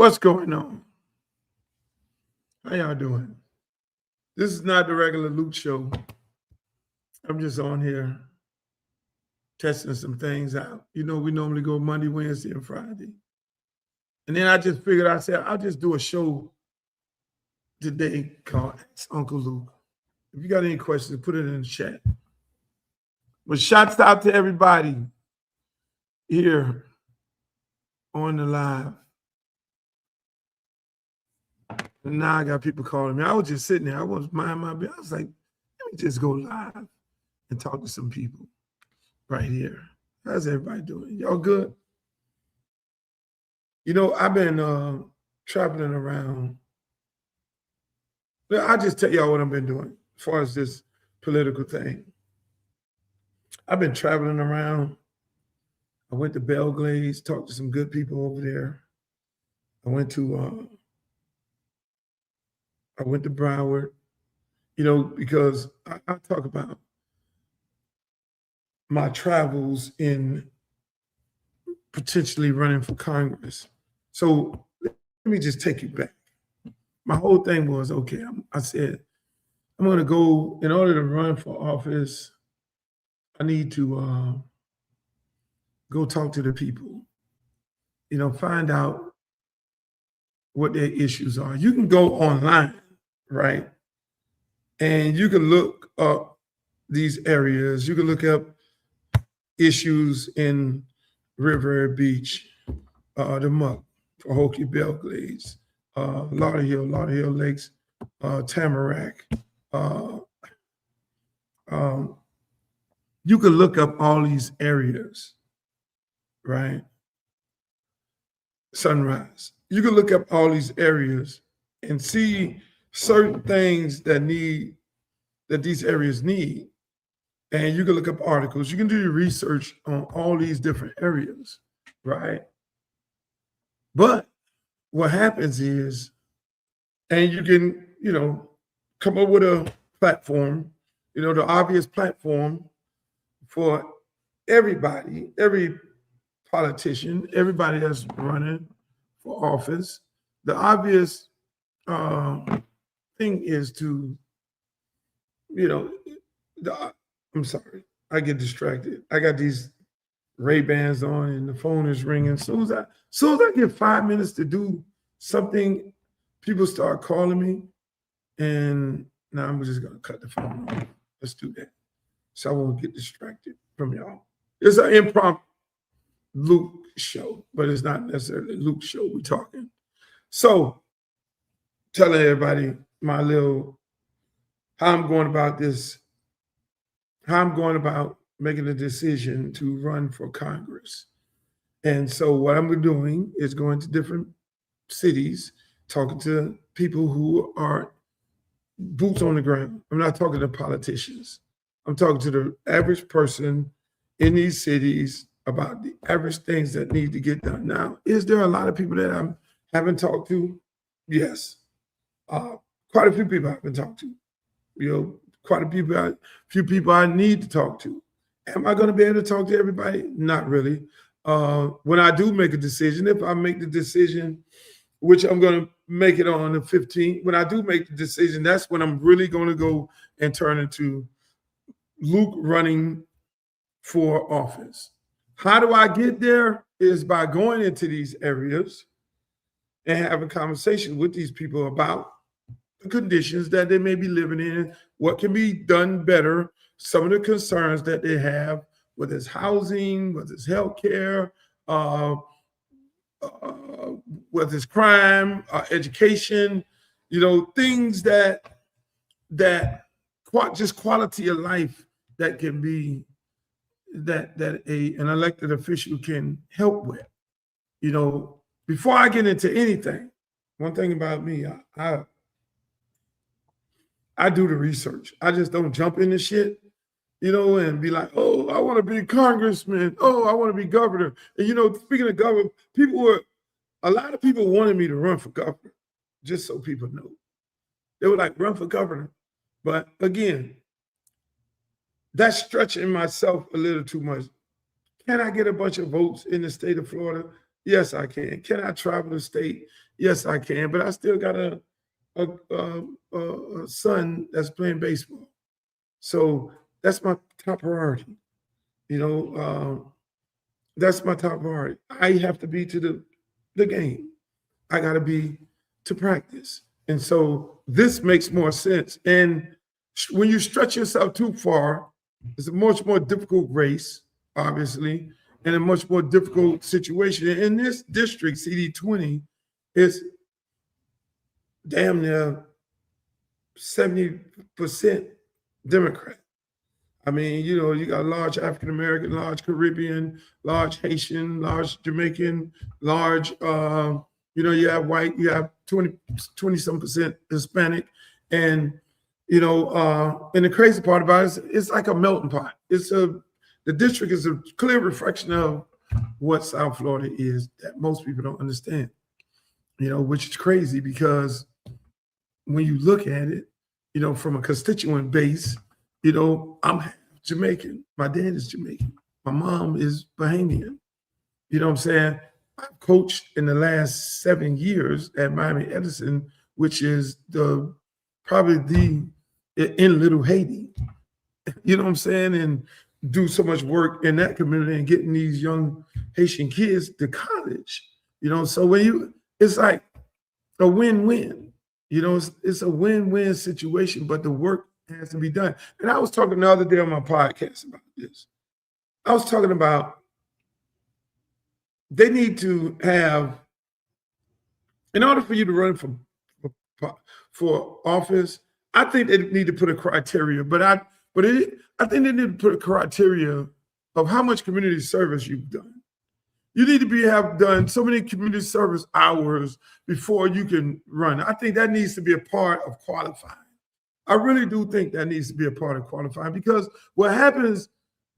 What's going on? How y'all doing? This is not the regular Luke show. I'm just on here testing some things out. You know, we normally go Monday, Wednesday, and Friday. And then I just figured, I said, I'll just do a show today called Ask Uncle Luke. If you got any questions, put it in the chat. But shouts out to everybody here on the live. And now I got people calling me. I was just sitting there. I was minding my business. I was like, let me just go live and talk to some people right here. How's everybody doing? Y'all good? You know, I've been traveling around. I'll just tell y'all what I've been doing as far as this political thing. I've been traveling around. I went to Belgrade, talked to some good people over there. I went to Broward, you know, because I talk about my travels in potentially running for Congress. So let me just take you back. My whole thing was, okay, I said, I'm going to go, in order to run for office, I need to go talk to the people, you know, find out what their issues are. You can go online, right? And you can look up these areas. You can look up issues in River Beach, the Muck, Pahokee, Belglades, Lauderhill Lakes, Tamarack. You can look up all these areas, right? Sunrise. You can look up all these areas and see certain things that these areas need. And you can look up articles. You can do your research on all these different areas, right? But what happens is, and you can, you know, come up with a platform, you know, the obvious platform for everybody, every politician, everybody that's running for office. The obvious thing is to, you know, I'm sorry, I get distracted. I got these Ray-Bans on and the phone is ringing. As soon as I get 5 minutes to do something, people start calling me, and now I'm just gonna cut the phone off. Let's do that, so I won't get distracted from y'all. It's an impromptu Luke show, but it's not necessarily Luke show we're talking. So, telling everybody how I'm going about this, how I'm going about making a decision to run for Congress. And so what I'm doing is going to different cities, talking to people who are boots on the ground. I'm not talking to politicians. I'm talking to the average person in these cities about the average things that need to get done. Now, is there a lot of people that I haven't talked to? Yes. Quite a few people I haven't talked to. You know, quite a few people I need to talk to. Am I going to be able to talk to everybody? Not really. When I do make a decision, if I make the decision, which I'm going to make it on the 15th, when I do make the decision, that's when I'm really going to go and turn into Luke running for office. How do I get there? Is by going into these areas and having conversations with these people about the conditions that they may be living in, what can be done better, some of the concerns that they have, whether it's housing, whether it's healthcare, whether it's crime, education, you know, things that just quality of life that can be that an elected official can help with. You know, before I get into anything, one thing about me, I do the research. I just don't jump into shit, you know, and be like, oh, I want to be a congressman. Oh, I want to be governor. And, you know, speaking of government, a lot of people wanted me to run for governor, just so people know. They were like, run for governor. But again, that's stretching myself a little too much. Can I get a bunch of votes in the state of Florida? Yes, I can. Can I travel the state? Yes, I can. But I still got a son that's playing baseball. So that's my top priority. You know, that's my top priority. I have to be to the game. I got to be to practice. And so this makes more sense. And when you stretch yourself too far, it's a much more difficult race, obviously, and a much more difficult situation. In this district, CD20, is damn near 70% Democrat. I mean, you know, you got large African American, large Caribbean, large Haitian, large Jamaican, large, you have white, you have 20 some percent Hispanic. And, and the crazy part about it is it's like a melting pot. The district is a clear reflection of what South Florida is that most people don't understand, which is crazy because when you look at it, from a constituent base, I'm half Jamaican. My dad is Jamaican. My mom is Bahamian. You know what I'm saying? I've coached in the last 7 years at Miami Edison, which is probably in Little Haiti. You know what I'm saying? And do so much work in that community and getting these young Haitian kids to college. So it's like a win-win. It's a win-win situation, but the work has to be done. And I was talking the other day on my podcast about this. I was talking about they need to have, in order for you to run for office, I think they need to put a criteria, I think they need to put a criteria of how much community service you've done. You need to have done so many community service hours before you can run. I think that needs to be a part of qualifying. I really do think that needs to be a part of qualifying, because what happens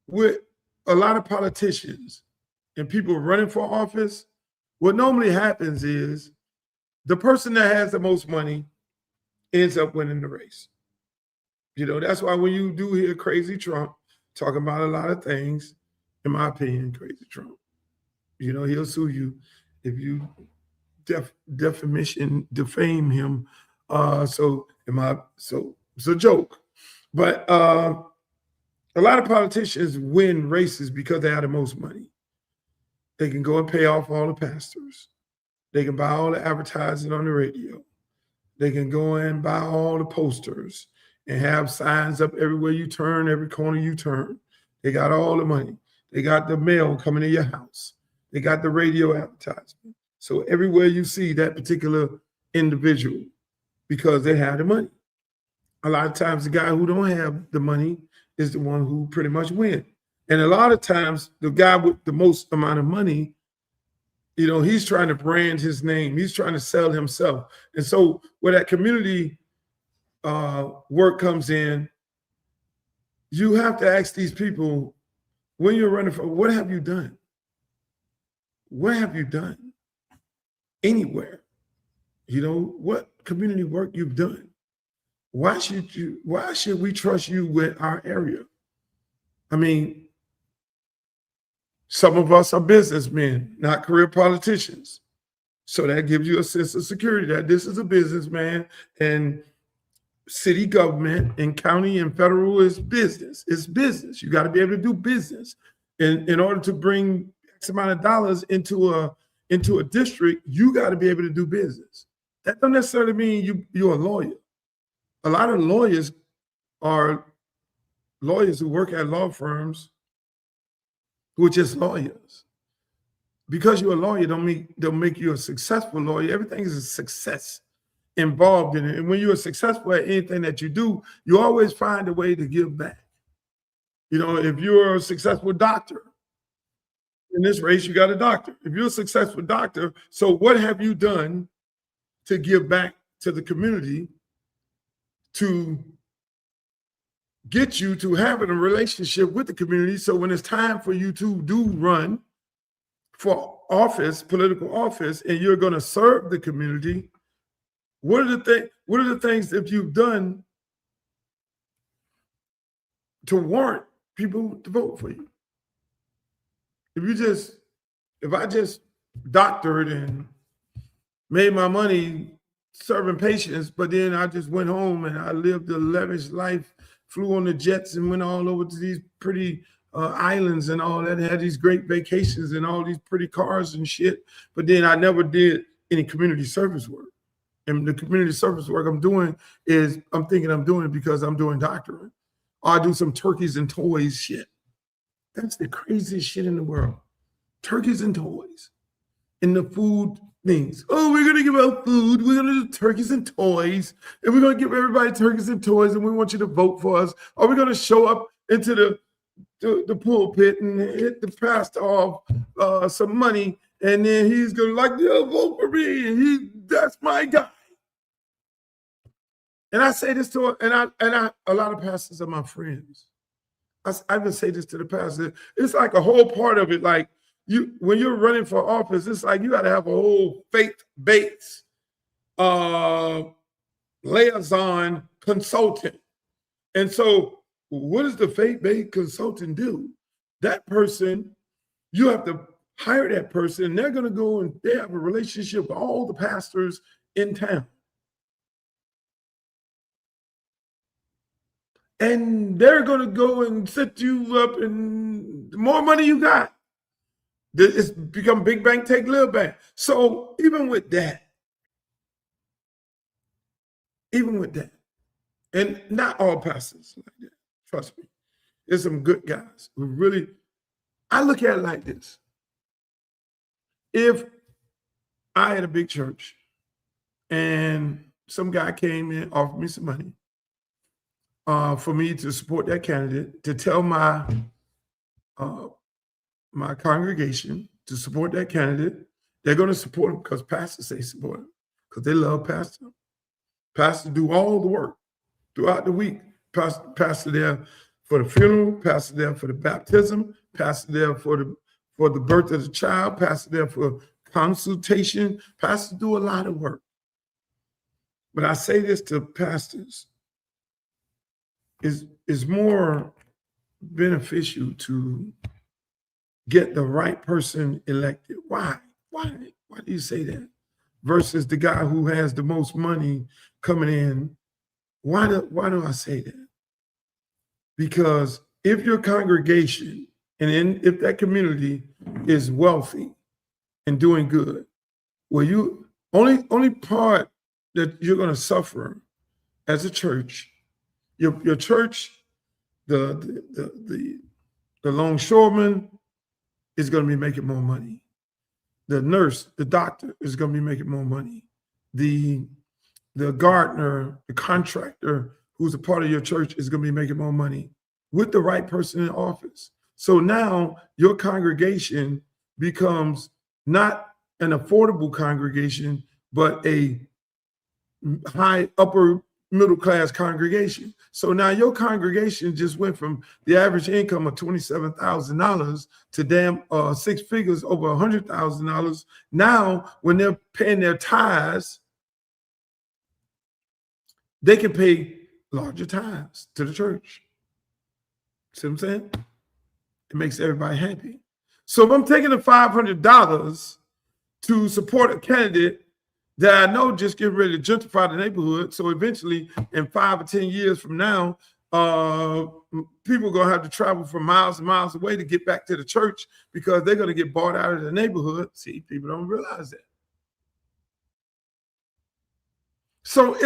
with a lot of politicians and people running for office, what normally happens is the person that has the most money ends up winning the race. That's why when you do hear Crazy Trump talking about a lot of things, in my opinion, Crazy Trump, he'll sue you if you defame him. It's a joke. But a lot of politicians win races because they have the most money. They can go and pay off all the pastors. They can buy all the advertising on the radio. They can go and buy all the posters and have signs up everywhere you turn, every corner you turn. They got all the money. They got the mail coming to your house. They got the radio advertisement. So everywhere you see that particular individual, because they have the money. A lot of times the guy who don't have the money is the one who pretty much wins. And a lot of times the guy with the most amount of money, he's trying to brand his name. He's trying to sell himself. And so where that community work comes in, you have to ask these people, when you're running for, what have you done? What have you done anywhere? What community work you've done? Why should we trust you with our area? I mean, some of us are businessmen, not career politicians. So that gives you a sense of security that this is a businessman, and city government and county and federal is business. It's business. You got to be able to do business. In order to bring X amount of dollars into a district, you got to be able to do business. That don't necessarily mean you're a lawyer. A lot of lawyers are lawyers who work at law firms who are just lawyers. Because you're a lawyer don't make you a successful lawyer. Everything is a success involved in it. And when you're successful at anything that you do, you always find a way to give back. If you're a successful doctor, in this race, you got a doctor. If you're a successful doctor, so what have you done to give back to the community to get you to having a relationship with the community? So when it's time for you to run for office, political office, and you're going to serve the community, what are the things that you've done to warrant people to vote for you? If I just doctored and made my money serving patients, but then I just went home and I lived a lavish life, flew on the jets and went all over to these pretty islands and all that, had these great vacations and all these pretty cars and shit. But then I never did any community service work. And the community service work I'm doing is, I'm thinking I'm doing it because I'm doing doctorate. Or I do some turkeys and toys shit. That's the craziest shit in the world. Turkeys and toys. And the food things. Oh, we're going to give out food. We're going to do turkeys and toys. And we're going to give everybody turkeys and toys. And we want you to vote for us. Or we're going to show up into the pulpit and hit the pastor off some money. And then he's going to like, yeah, vote for me. And that's my guy. And I say this to, a lot of pastors are my friends. I even say this to the pastor. It's like a whole part of it. Like, when you're running for office, it's like you got to have a whole faith-based liaison consultant. And so what does the faith-based consultant do? That person, you have to hire that person, and they're going to go and they have a relationship with all the pastors in town. And they're going to go and set you up, and the more money you got, it's become big bank, take little bank. So even with that, and not all pastors like that, trust me, there's some good guys who really, I look at it like this. If I had a big church and some guy came in, offered me some money for me to support that candidate, to tell my congregation to support that candidate, they're going to support him because pastors say support him, because they love pastor. Pastor do all the work throughout the week. Pastor there for the funeral, pastor there for the baptism, pastor there for the birth of the child, pastor there for consultation. Pastors do a lot of work. But I say this to pastors, is more beneficial to get the right person elected. Why? Why do you say that? Versus the guy who has the most money coming in. Why do I say that? Because if your congregation if that community is wealthy and doing good, well, you only part that you're going to suffer as a church, your church, the longshoreman is going to be making more money. The nurse, the doctor is going to be making more money. The gardener, the contractor who's a part of your church is going to be making more money with the right person in office. So now your congregation becomes not an affordable congregation, but a high upper middle class congregation. So now your congregation just went from the average income of $27,000 to damn 6 figures, over $100,000. Now, when they're paying their tithes, they can pay larger tithes to the church. See what I'm saying? It makes everybody happy. So if I'm taking the $500 to support a candidate that I know just getting ready to gentrify the neighborhood, so eventually in 5 or 10 years from now, people are going to have to travel from miles and miles away to get back to the church because they're going to get bought out of the neighborhood. See, people don't realize that. So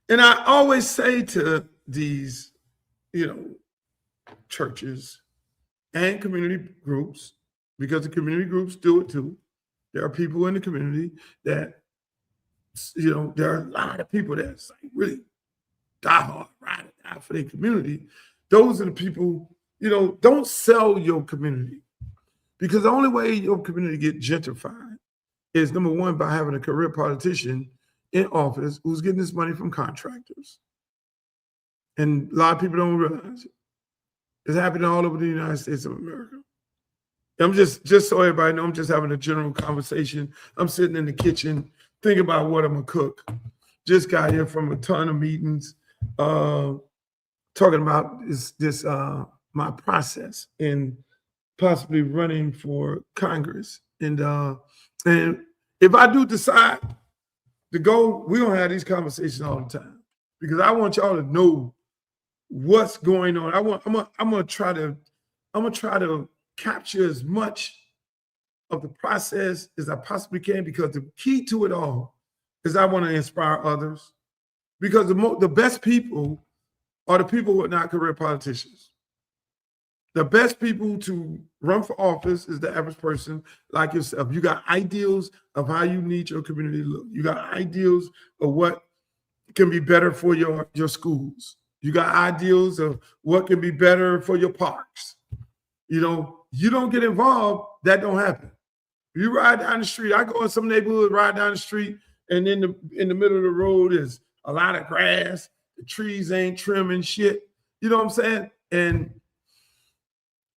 and I always say to these, churches and community groups, because the community groups do it too. There are people in the community that, there are a lot of people that's like really die hard, ride or die for their community. Those are the people, don't sell your community, because the only way your community get gentrified is, number one, by having a career politician in office who's getting this money from contractors. And a lot of people don't realize it. It's happening all over the United States of America. I'm just so everybody know, I'm just having a general conversation. I'm sitting in the kitchen thinking about what I'm gonna cook. Just got here from a ton of meetings, talking about my process in possibly running for Congress And if I do decide to go, we're gonna have these conversations all the time because I want y'all to know what's going on. I'm gonna try to capture as much of the process as I possibly can, because the key to it all is I want to inspire others, because the best people are the people who are not career politicians. The best people to run for office is the average person like yourself. You got ideals of how you need your community to look. You got ideals of what can be better for your schools. You got ideals of what can be better for your parks. You don't get involved, that don't happen. You ride down the street. I go in some neighborhood, ride down the street, and in the middle of the road is a lot of grass. The trees ain't trimming shit. You know what I'm saying? And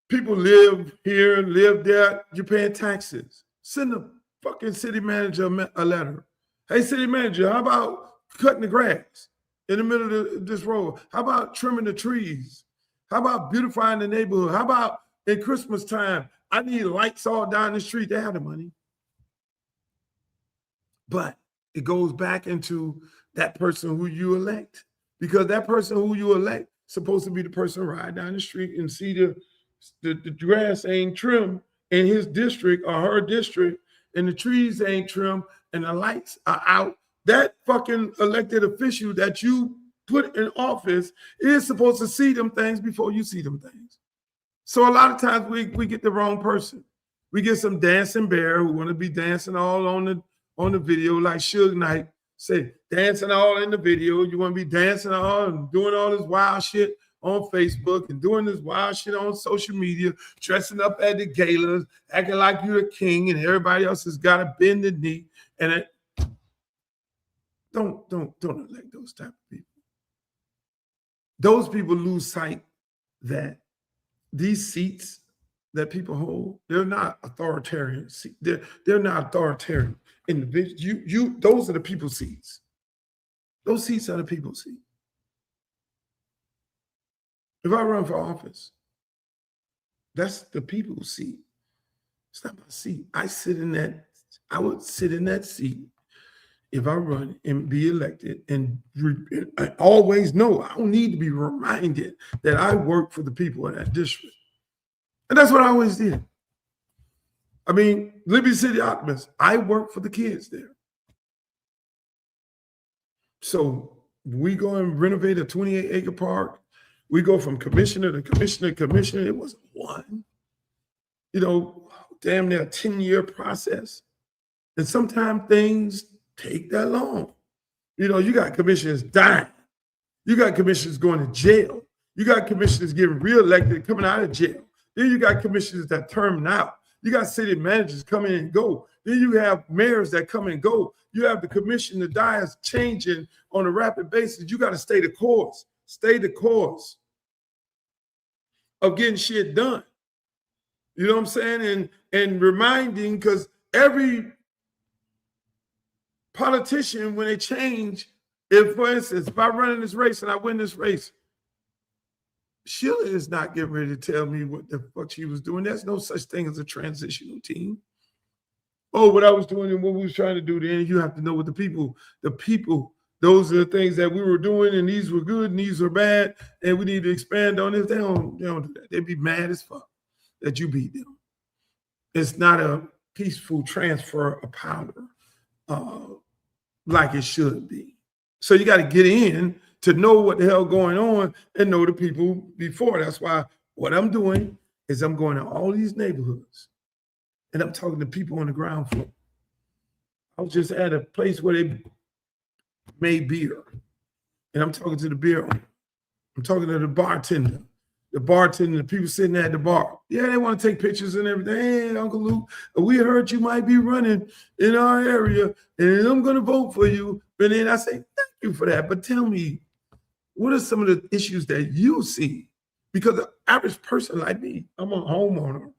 people live here, live there. You're paying taxes. Send the fucking city manager a letter. Hey, city manager, how about cutting the grass in the middle of this road? How about trimming the trees? How about beautifying the neighborhood? How about in Christmas time, I need lights all down the street? They have the money. But it goes back into that person who you elect, because that person who you elect is supposed to be the person ride down the street and see the grass ain't trimmed in his district or her district, and the trees ain't trimmed and the lights are out. That fucking elected official that you put in office is supposed to see them things before you see them things. So a lot of times we get the wrong person. We get some dancing bear who want to be dancing all on the video, like Suge Knight say, dancing all in the video. You want to be dancing all and doing all this wild shit on Facebook and doing this wild shit on social media, dressing up at the galas, acting like you're the king, and everybody else has got to bend the knee. And don't elect those type of people. Those people lose sight that these seats that people hold, they're not authoritarian. They're not authoritarian individuals. Those are the people's seats. Those seats are the people's seats. If I run for office, that's the people's seat. It's not my seat. I would sit in that seat if I run and be elected, and I always know I don't need to be reminded that I work for the people in that district. And that's what I always did. I mean, Liberty City Optimist, I work for the kids there. So we go and renovate a 28-acre park. We go from commissioner to commissioner to commissioner. It wasn't one. Damn near a 10-year process. And sometimes things take that long. You got commissioners dying. You got commissioners going to jail. You got commissioners getting reelected, coming out of jail. Then you got commissioners that term out. You got city managers come in and go. Then you have mayors that come and go. You have the commission, the diets changing on a rapid basis. You got to stay the course. Stay the course of getting shit done. You know what I'm saying? And reminding, because every politician, when they change, for instance, if I run in this race and I win this race, Sheila is not getting ready to tell me what the fuck she was doing. There's no such thing as a transitional team. Oh, what I was doing and what we was trying to do then, you have to know what the people, those are the things that we were doing, and these were good and these were bad, and we need to expand on this. They don't do that. They'd be mad as fuck that you beat them. It's not a peaceful transfer of power like it should be. So you got to get in to know what the hell going on and know the people before. That's why what I'm doing is I'm going to all these neighborhoods and I'm talking to people on the ground floor. I was just at a place where they made beer, and I'm talking to the beer owner. I'm talking to the bartender, the people sitting at the bar. Yeah, they want to take pictures and everything. Hey, Uncle Luke, we heard you might be running in our area, and I'm going to vote for you. But then I say, thank you for that. But tell me, what are some of the issues that you see? Because the average person like me, I'm a homeowner.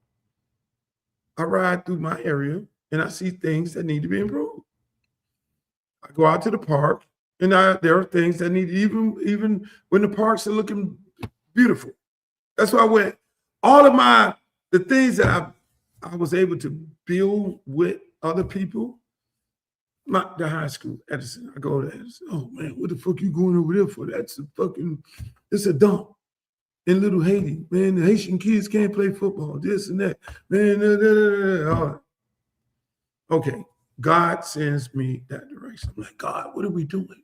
I ride through my area and I see things that need to be improved. I go out to the park and there are things that need, even when the parks are looking beautiful. That's why I went, all of the things that I was able to build with other people. The high school, Edison. I go to Edison. Oh man, what the fuck you going over there for? That's it's a dump in Little Haiti. Man, the Haitian kids can't play football, this and that. Man, all right. Okay, God sends me that direction. I'm like, God, what are we doing?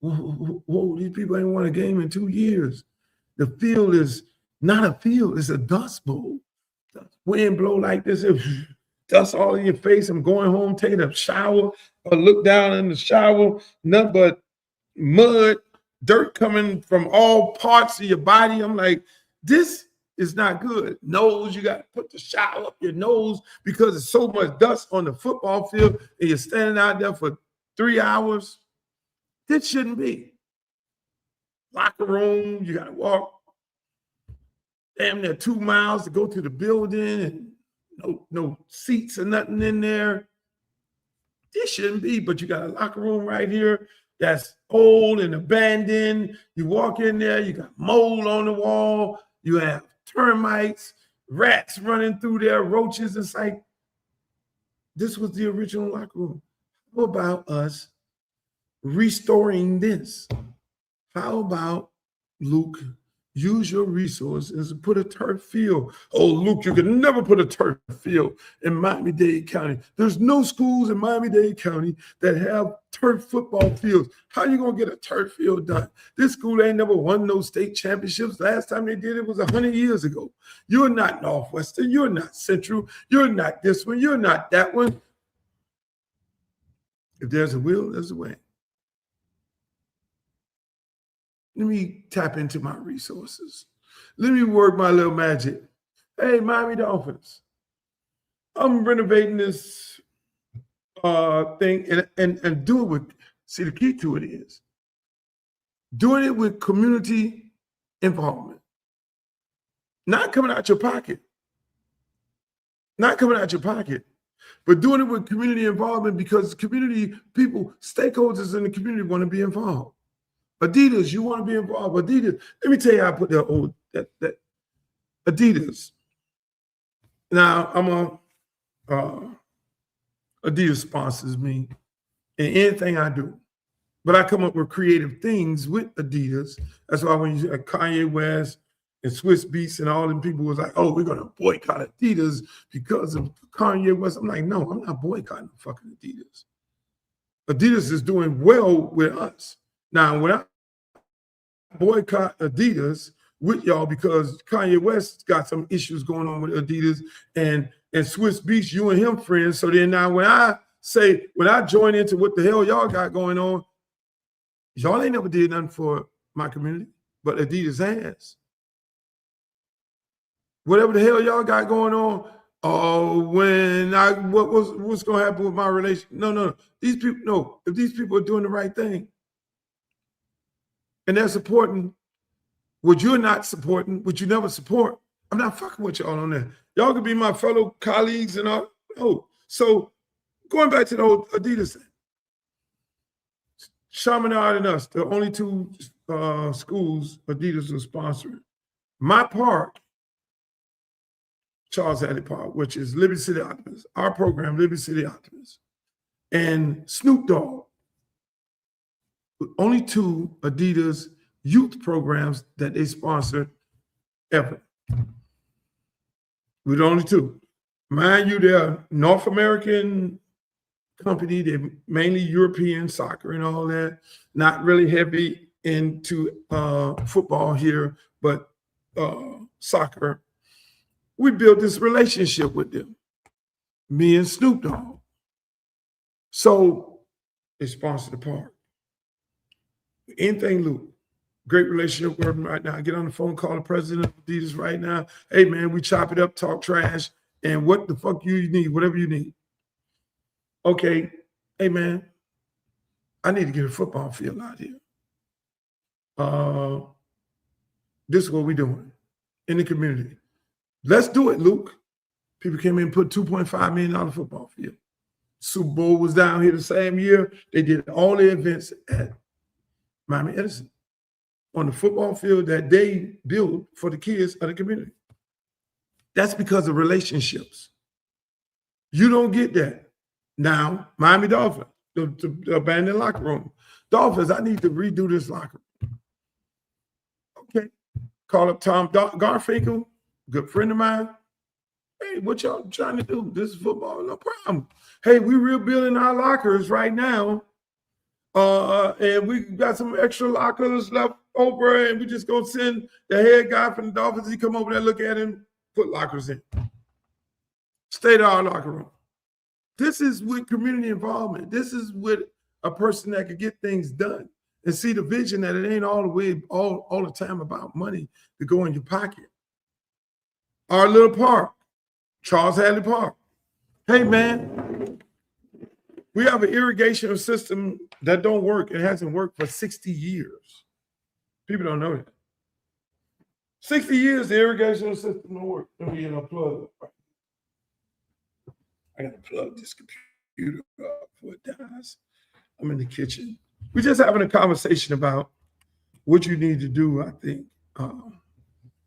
Whoa, these people ain't won a game in 2 years. The field is not a field, it's a dust bowl. Wind blow like this, dust all in your face. I'm going home, taking a shower, or look down in the shower, nothing but mud, dirt coming from all parts of your body. I'm like, this is not good. Nose, you got to put the shower up your nose because there's so much dust on the football field and you're standing out there for 3 hours. This shouldn't be. Locker room, you got to walk damn near 2 miles to go to the building and no seats or nothing in there. This shouldn't be, but you got a locker room right here that's old and abandoned. You walk in there, you got mold on the wall, you have termites, rats running through there, roaches. It's like, this was the original locker room. How about us restoring this? How about, Luke, use your resources and put a turf field? Oh, Luke, you can never put a turf field in Miami-Dade County. There's no schools in Miami-Dade County that have turf football fields. How are you going to get a turf field done? This school ain't never won no state championships. Last time they did it was 100 years ago. You're not Northwestern. You're not Central. You're not this one. You're not that one. If there's a will, there's a way. Let me tap into my resources. Let me work my little magic. Hey, Miami Dolphins, I'm renovating this thing and do it with, see, the key to it is doing it with community involvement. Not coming out your pocket. Not coming out your pocket, but doing it with community involvement because community people, stakeholders in the community want to be involved. Adidas, you want to be involved. Adidas, let me tell you how I put that Adidas. Now Adidas sponsors me in anything I do, but I come up with creative things with Adidas. That's why when you see Kanye West and Swiss Beats and all them people was like, oh, we're gonna boycott Adidas because of Kanye West. I'm like, no, I'm not boycotting fucking Adidas. Adidas is doing well with us. Now, when I boycott Adidas with y'all because Kanye West got some issues going on with Adidas and Swiss Beats, you and him friends. So then now when I join into what the hell y'all got going on, y'all ain't never did nothing for my community, but Adidas has. Whatever the hell y'all got going on, what's gonna happen with my relation? No. These people, no, if these people are doing the right thing, and they're supporting what you're not supporting, what you never support, I'm not fucking with y'all on that. Y'all could be my fellow colleagues and all. Oh, so going back to the old Adidas thing. Chaminade and us, the only two schools Adidas was sponsoring. My park, Charles Hadley Park, which is Liberty City Optimists, our program, Liberty City Optimists, and Snoop Dogg, only two Adidas youth programs that they sponsored ever. We're the only two. Mind you, they're North American company. They're mainly European soccer and all that. Not really heavy into football here, but soccer. We built this relationship with them, me and Snoop Dogg. So they sponsored the park. Anything, Luke. Great relationship with him right now. I get on the phone, call the president of Adidas right now. Hey, man, we chop it up, talk trash, and what the fuck you need, whatever you need. Okay, hey, man, I need to get a football field out here. This is what we're doing in the community. Let's do it, Luke. People came in and put $2.5 million football field. Super Bowl was down here the same year. They did all the events at Miami Edison on the football field that they built for the kids of the community. That's because of relationships. You don't get that. Now, Miami Dolphins, the abandoned locker room. Dolphins, I need to redo this locker room. Okay. Call up Tom Garfinkel, good friend of mine. Hey, what y'all trying to do? This is football, no problem. Hey, we rebuilding our lockers right now. And we got some extra lockers left over, and we just gonna send the head guy from the Dolphins. He come over there, look at him, put lockers in. State of our locker room. This is with community involvement. This is with a person that could get things done and see the vision that it ain't all the way all the time about money to go in your pocket. Our little park, Charles Hadley Park. Hey man, we have an irrigation system that don't work. It hasn't worked for 60 years. People don't know that. 60 years, the irrigation system don't work. Let me plug it. I gotta plug this computer up before it dies. I'm in the kitchen. We're just having a conversation about what you need to do, I think.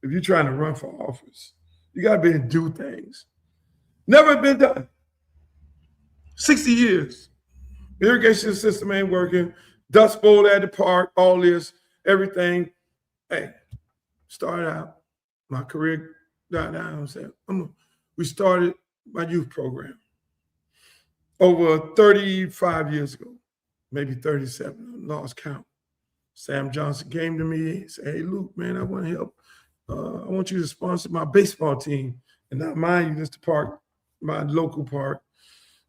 If you're trying to run for office, you gotta be able to do things. Never been done. 60 years. The irrigation system ain't working. Dust bowl at the park, all this, everything. Hey, started out, my career died down. We started my youth program over 35 years ago, maybe 37, I lost count. Sam Johnson came to me and said, hey, Luke, man, I want to help. I want you to sponsor my baseball team. And not mind you, just the park, my local park.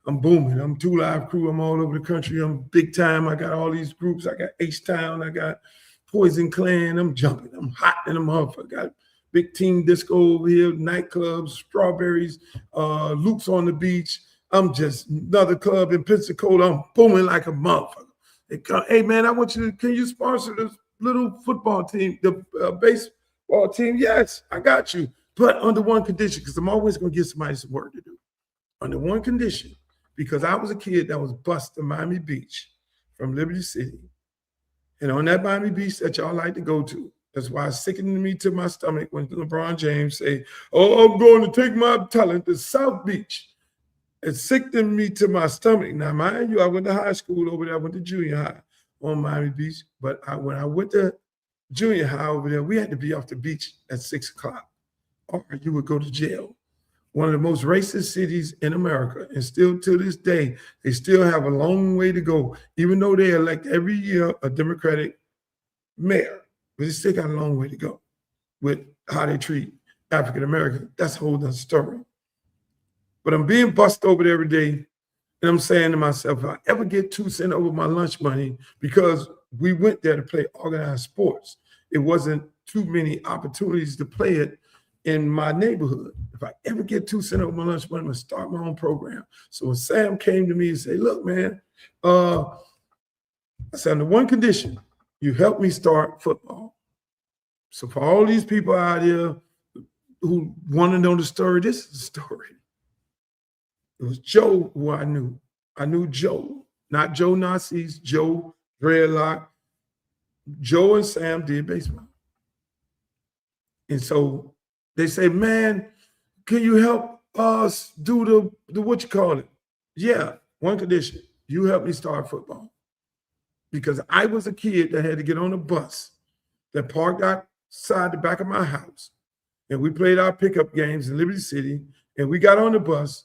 I'm booming. I'm 2 Live Crew. I'm all over the country. I'm big time. I got all these groups. I got H-Town. I got Poison Clan. I'm jumping. I'm hot in the motherfucker. I got Big Team Disco over here, nightclubs, Strawberries, Luke's on the Beach. I'm just another club in Pensacola. I'm booming like a motherfucker. Hey, man, I want you to, can you sponsor this little football team, the baseball team? Yes, I got you. But under one condition, because I'm always going to give somebody some work to do. Under one condition, because I was a kid that was bused in Miami Beach from Liberty City. And on that Miami Beach that y'all like to go to, that's why it's sickening me to my stomach when LeBron James say, oh, I'm going to take my talent to South Beach. It's sickening me to my stomach. Now, mind you, I went to high school over there. I went to junior high on Miami Beach. But when I went to junior high over there, we had to be off the beach at 6 o'clock or you would go to jail. One of the most racist cities in America. And still to this day, they still have a long way to go. Even though they elect every year a Democratic mayor, but they still got a long way to go with how they treat African Americans. That's a whole other story. But I'm being bussed over there every day. And I'm saying to myself, if I ever get 2 cents over my lunch money, because we went there to play organized sports, it wasn't too many opportunities to play it in my neighborhood. If I ever get 2 cents over my lunch money, I'm gonna start my own program. So when Sam came to me and said, look, man, I said, under one condition, you help me start football. So for all these people out here who want to know the story, this is the story. It was Joe who I knew. I knew Joe, not Joe Nazis, Joe Dreadlock. Joe and Sam did baseball. And so they say, man, can you help us do the what you call it? Yeah, one condition. You help me start football. Because I was a kid that had to get on a bus that parked outside the back of my house. And we played our pickup games in Liberty City. And we got on the bus,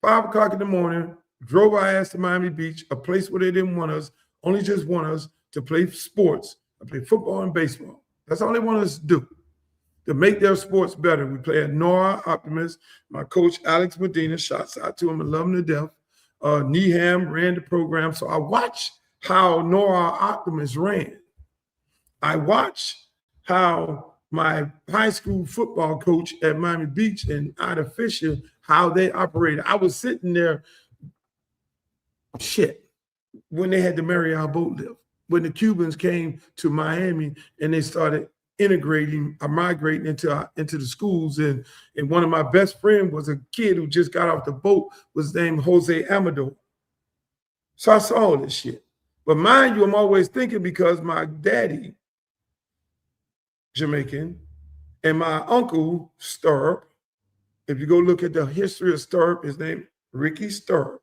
5 o'clock in the morning, drove our ass to Miami Beach, a place where they didn't want us, only just want us to play sports, to play football and baseball. That's all they want us to do, to make their sports better. We play at Nora Optimist. My coach, Alex Medina, shouts out to him, I love him to death. Neham ran the program. So I watched how Nora Optimist ran. I watched how my high school football coach at Miami Beach and Ida Fisher, how they operated. I was sitting there, when they had the Marriott boat lift, when the Cubans came to Miami and they started integrating or migrating into the schools. And one of my best friends was a kid who just got off the boat, was named Jose Amador. So I saw all this shit. But mind you, I'm always thinking, because my daddy, Jamaican, And my uncle, Stirrup, if you go look at the history of Stirrup, his name, Ricky Stirrup.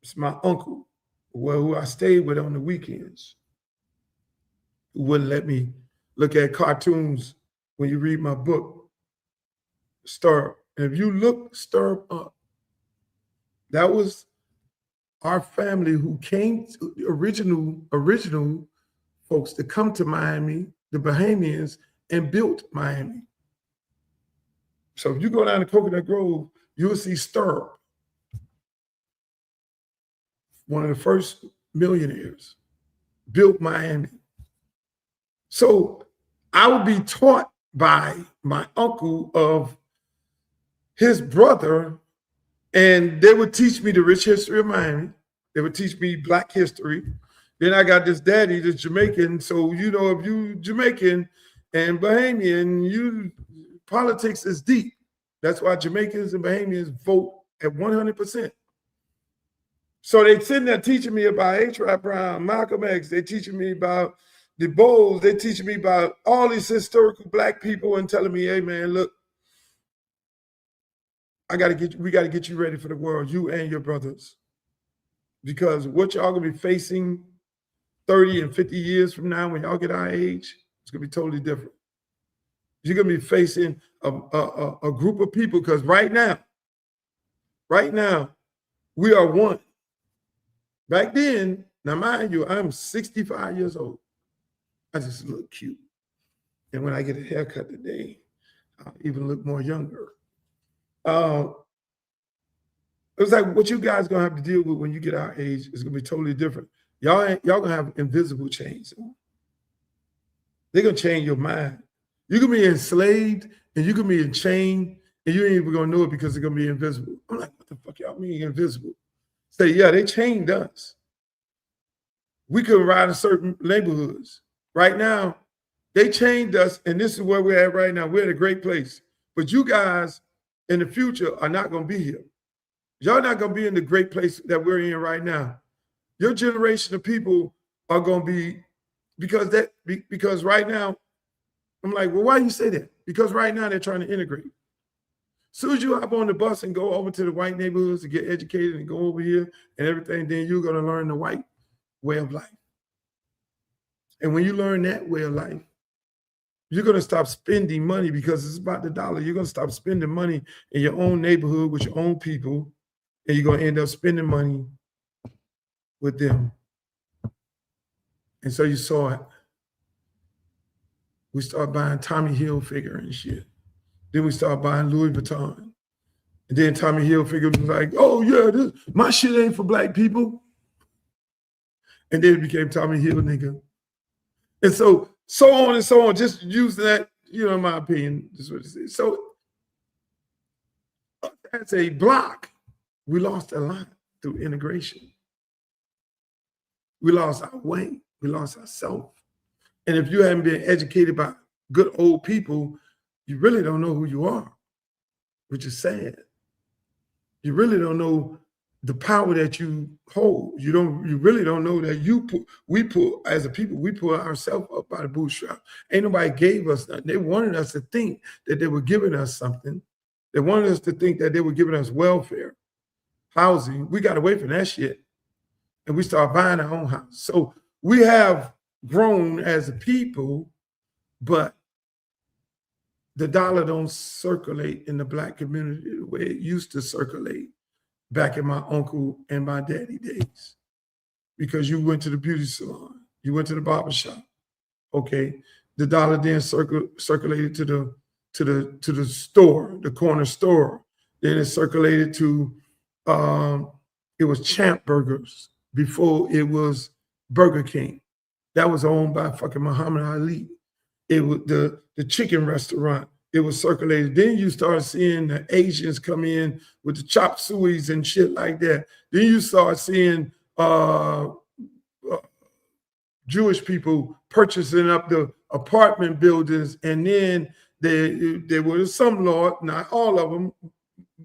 It's my uncle, who I stayed with on the weekends, who wouldn't let me look at cartoons when you read my book, Stirrup. And if you look Stirrup up, that was our family who came, to the original folks to come to Miami, the Bahamians, and built Miami. So if you go down to Coconut Grove, you'll see Stirrup, one of the first millionaires, built Miami. So I would be taught by my uncle of his brother, and they would teach me the rich history of Miami. They would teach me Black history. Then I got this daddy that's Jamaican. So, you know, if you Jamaican and Bahamian, politics is deep. That's why Jamaicans and Bahamians vote at 100%. So they sitting there teaching me about A.Trap Brown, Malcolm X. They're teaching me about the Bulls. They're teaching me about all these historical Black people and telling me, hey, man, look, we got to get you ready for the world, you and your brothers. Because what y'all going to be facing 30 and 50 years from now when y'all get our age, it's going to be totally different. You're going to be facing a group of people, because right now, we are one. Back then, now mind you, I'm 65 years old. I just look cute. And when I get a haircut today, I'll even look more younger. It's like what you guys gonna have to deal with when you get our age is gonna be totally different. Y'all gonna have invisible chains. They're gonna change your mind. You're gonna be enslaved and you're gonna be in chain and you ain't even gonna know it because they're gonna be invisible. I'm like, what the fuck y'all mean invisible? Say, yeah, they chained us. We couldn't ride in certain neighborhoods. Right now, they chained us, and this is where we're at right now. We're at a great place. But you guys in the future are not gonna be here. Y'all not gonna be in the great place that we're in right now. Your generation of people are gonna be, because right now, I'm like, well, why do you say that? Because right now they're trying to integrate. As soon as you hop on the bus and go over to the white neighborhoods to get educated and go over here and everything, then you're gonna learn the white way of life. And when you learn that way of life, you're gonna stop spending money because it's about the dollar. You're gonna stop spending money in your own neighborhood with your own people, and you're gonna end up spending money with them. And so you saw it. We started buying Tommy Hilfiger and shit. Then we started buying Louis Vuitton. And then Tommy Hilfiger was like, oh yeah, my shit ain't for Black people. And then it became Tommy Hill nigga. And so on and so on, just use that, in my opinion, is what it is. So as a block, we lost a lot through integration. We lost our way, we lost ourselves. And if you haven't been educated by good old people, you really don't know who you are, which is sad. You really don't know the power that you hold. You really don't know that we pull as a people, we pull ourselves up by the bootstrap. Ain't nobody gave us nothing. They wanted us to think that they were giving us something. They wanted us to think that they were giving us welfare, housing. We got away from that shit and we started buying our own house. So we have grown as a people, but the dollar don't circulate in the Black community the way it used to circulate back in my uncle and my daddy days. Because you went to the beauty salon, you went to the barber shop. Okay, the dollar then circulated to the store, the corner store. Then it circulated to it was Champ Burgers before it was Burger King. That was owned by fucking Muhammad Ali. It was the chicken restaurant. It was circulated. Then you start seeing the Asians come in with the chop sueys and shit like that. Then you start seeing Jewish people purchasing up the apartment buildings, and then there were some lords, not all of them,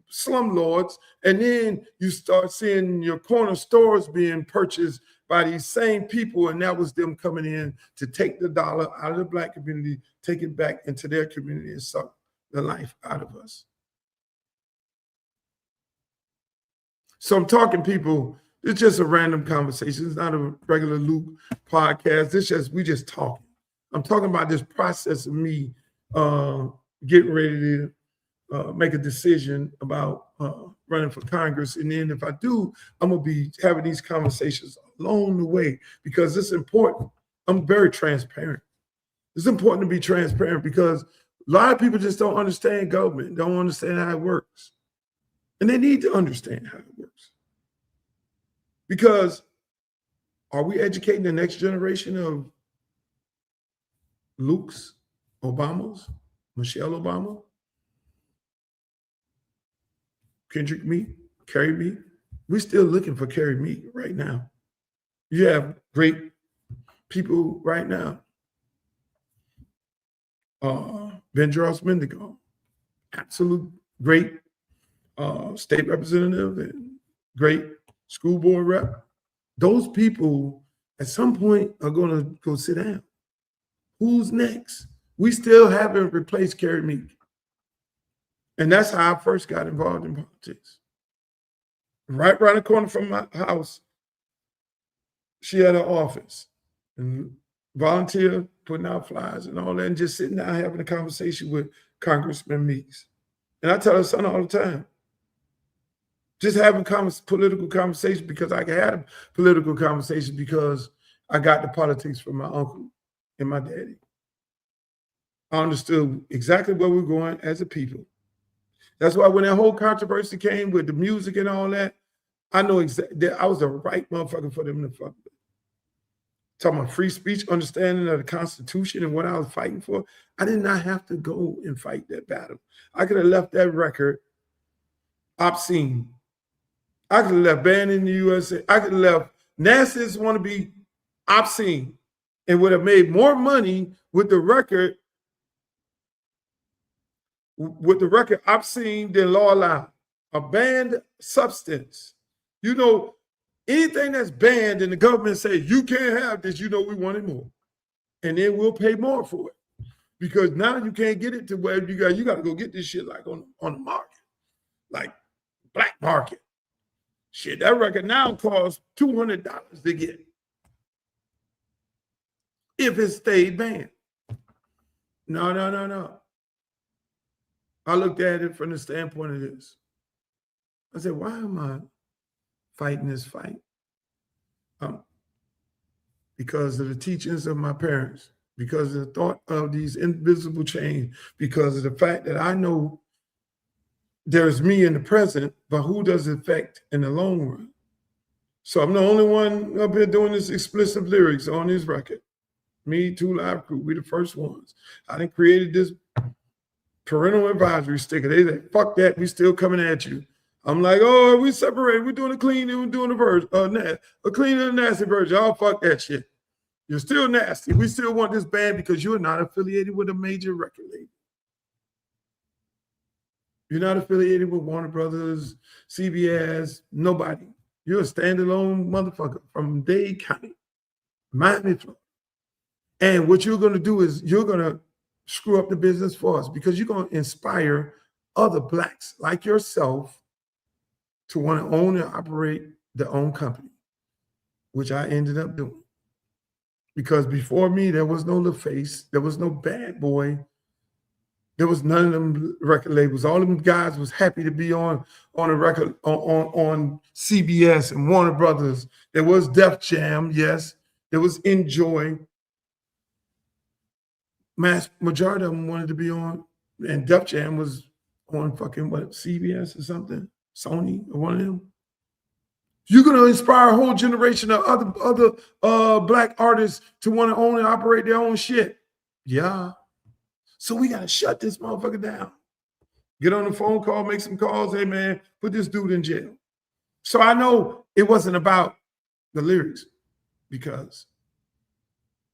slum lords, and then you start seeing your corner stores being purchased by these same people, and that was them coming in to take the dollar out of the Black community, take it back into their community and suck the life out of us. So I'm talking people, it's just a random conversation. It's not a regular Luke podcast. We just talking. I'm talking about this process of me getting ready to make a decision about running for Congress. And then if I do, I'm going to be having these conversations along the way because it's important. I'm very transparent. It's important to be transparent because a lot of people just don't understand government, don't understand how it works. And they need to understand how it works. Because are we educating the next generation of Luke's, Obama's, Michelle Obama, Kendrick Meek, Carrie Meek? We're still looking for Carrie Meek right now. You have great people right now. Vendros Mendigo, absolute great state representative and great school board rep. Those people at some point are going to go sit down. Who's next? We still haven't replaced Carrie Meek. And that's how I first got involved in politics. Right around the corner from my house, she had an office and volunteer putting out flyers and all that, and just sitting down having a conversation with Congressman Meeks. And I tell her son all the time, just having political conversation because I can have political conversation because I got the politics from my uncle and my daddy. I understood exactly where we're going as a people. That's why when that whole controversy came with the music and all that, I know exactly that I was the right motherfucker for them to fuck with. Talking about free speech, understanding of the Constitution and what I was fighting for. I did not have to go and fight that battle. I could have left that record obscene. I could have left Banned in the USA. I could have left Nastiest Want to Be obscene and would have made more money with the record obscene than Law Loud, a banned substance. You know, anything that's banned and the government says you can't have this, you know we want it more. And then we'll pay more for it. Because now you can't get it to where you got to go get this shit like on the market. Like black market. Shit, that record now costs $200 to get. If it stayed banned. No. I looked at it from the standpoint of this. I said, why am I fighting this fight? Because of the teachings of my parents, because of the thought of these invisible chains, because of the fact that I know there's me in the present, but who does it affect in the long run? So I'm the only one up here doing this explicit lyrics on this record. Me, Two Live Crew, we the first ones. I done created this parental advisory sticker. They said, fuck that, we still coming at you. I'm like, oh, we separated. We're doing a clean and we're doing a clean and a nasty version. Oh, fuck that shit. You're still nasty. We still want this band because you're not affiliated with a major record label. You're not affiliated with Warner Brothers, CBS, nobody. You're a standalone motherfucker from Dade County, Miami, Florida. And what you're going to do is you're going to screw up the business for us because you're going to inspire other blacks like yourself to want to own and operate their own company, which I ended up doing. Because before me, there was no LaFace, there was no Bad Boy, there was none of them record labels. All them guys was happy to be on a record on CBS and Warner Brothers. There was Def Jam, yes. There was Enjoy. Majority of them wanted to be on, and Def Jam was on fucking what, CBS or something, Sony or one of them. You're going to inspire a whole generation of other black artists to want to own and operate their own shit. Yeah. So we got to shut this motherfucker down. Get on the phone call, make some calls. Hey, man, put this dude in jail. So I know it wasn't about the lyrics because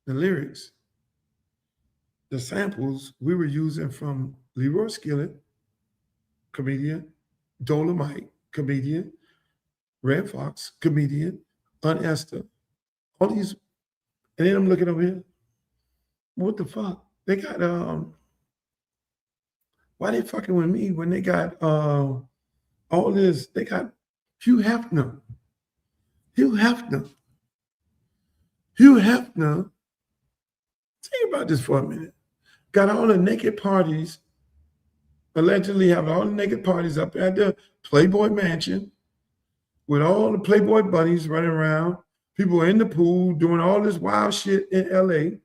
the lyrics, the samples we were using from Leroy Skillet, comedian, Dolomite, comedian, Red Fox, comedian, Aunt Esther, all these, and then I'm looking over here. What the fuck? They got why they fucking with me when they got all this? They got Hugh Hefner. Hugh Hefner. Hugh Hefner. Think about this for a minute. Got all the naked parties, allegedly have all the naked parties up at the Playboy Mansion with all the Playboy bunnies running around. People in the pool doing all this wild shit in LA.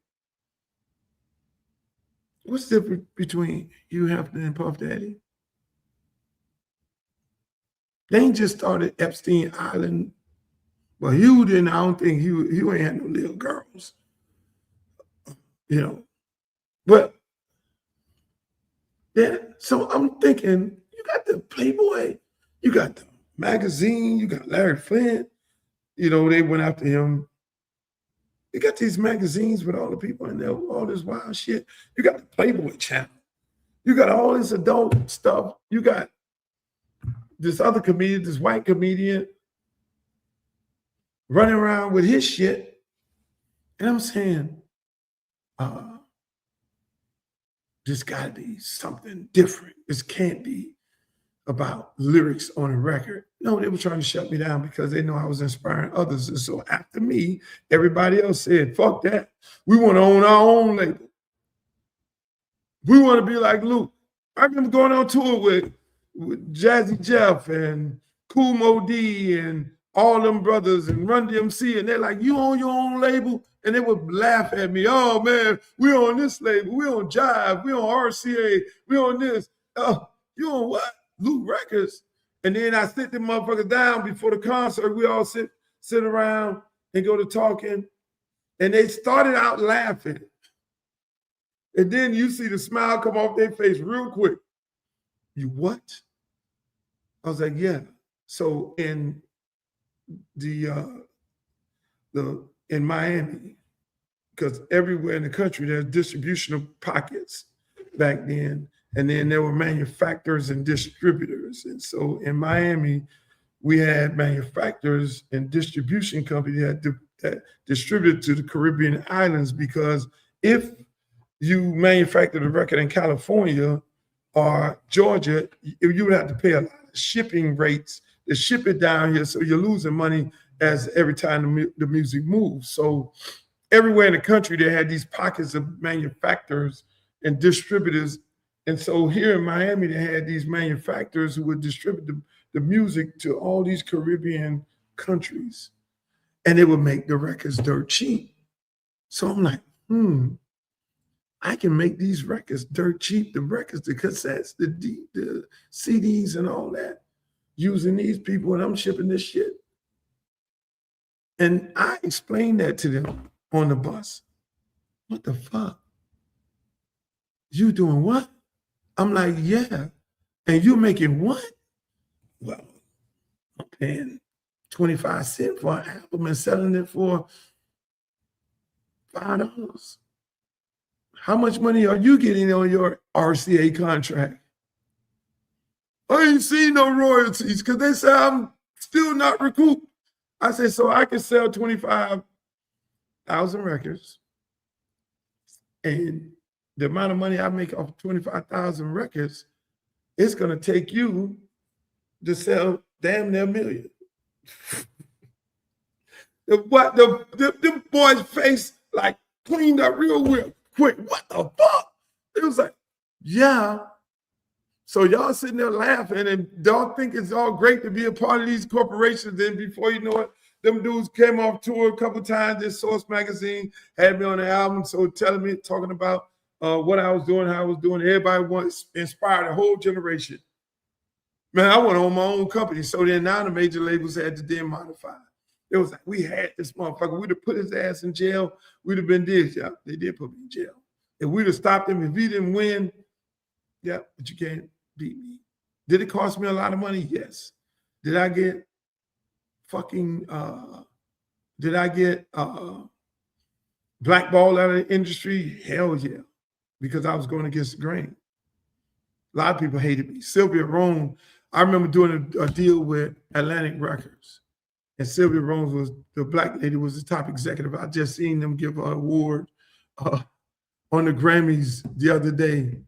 What's the difference between Hugh Hefner and Puff Daddy? They ain't just started Epstein Island. Well, Hugh didn't. I don't think Hugh ain't had no little girls. You know, but yeah. So I'm thinking, you got the Playboy, you got the magazine, you got Larry Flint. You know, they went after him. You got these magazines with all the people in there, all this wild shit. You got the Playboy channel. You got all this adult stuff. You got this other comedian, this white comedian, running around with his shit. And I'm saying, there's got to be something different. This can't be about lyrics on a record. No, they were trying to shut me down because they know I was inspiring others. And so after me, everybody else said, fuck that. We want to own our own label. We want to be like Luke. I remember going on tour with Jazzy Jeff and Kool Moe Dee and all them brothers and Run DMC, and they're like, you own your own label? And they would laugh at me. Oh, man, we on this label. We on Jive. We on RCA. We on this. Oh, you on what? Loot Records. And then I sit them motherfuckers down before the concert. We all sit around and go to talking. And they started out laughing. And then you see the smile come off their face real quick. You what? I was like, yeah. So in in Miami, because everywhere in the country there's distributional pockets back then, and then there were manufacturers and distributors. And so in Miami, we had manufacturers and distribution companies that distributed to the Caribbean islands, because if you manufactured a record in California or Georgia, you would have to pay a lot of shipping rates to ship it down here. So you're losing money as every time the music moves. So everywhere in the country, they had these pockets of manufacturers and distributors. And so here in Miami, they had these manufacturers who would distribute the music to all these Caribbean countries. And they would make the records dirt cheap. So I'm like, I can make these records dirt cheap, the records, the cassettes, the CDs and all that, using these people, and I'm shipping this shit. And I explained that to them on the bus. What the fuck? You doing what? I'm like, yeah. And you making what? Well, I'm paying 25 cents for an album and selling it for $5. How much money are you getting on your RCA contract? I ain't seen no royalties because they say I'm still not recouped. I said, so I can sell 25,000 records, and the amount of money I make off of 25,000 records, it's going to take you to sell damn near $1 million. The boy's face like cleaned up real quick. What the fuck? It was like, yeah. So y'all sitting there laughing and y'all think it's all great to be a part of these corporations. Then before you know it, them dudes came off tour a couple times. This Source magazine had me on the album, so talking about what I was doing, how I was doing. Everybody inspired a whole generation. Man, I went on my own company. So then now the major labels had to then modify. It was like, we had this motherfucker. We'd have put his ass in jail. We'd have been this. Yeah, they did put me in jail. If we'd have stopped him, if he didn't win, yeah, but you can't beat me. Did it cost me a lot of money? Yes. Did I get blackballed out of the industry? Hell yeah. Because I was going against the grain. A lot of people hated me. Sylvia Rome, I remember doing a deal with Atlantic Records. and Sylvia Rhodes was the black lady, was the top executive. I just seen them give her an award on the Grammys the other day.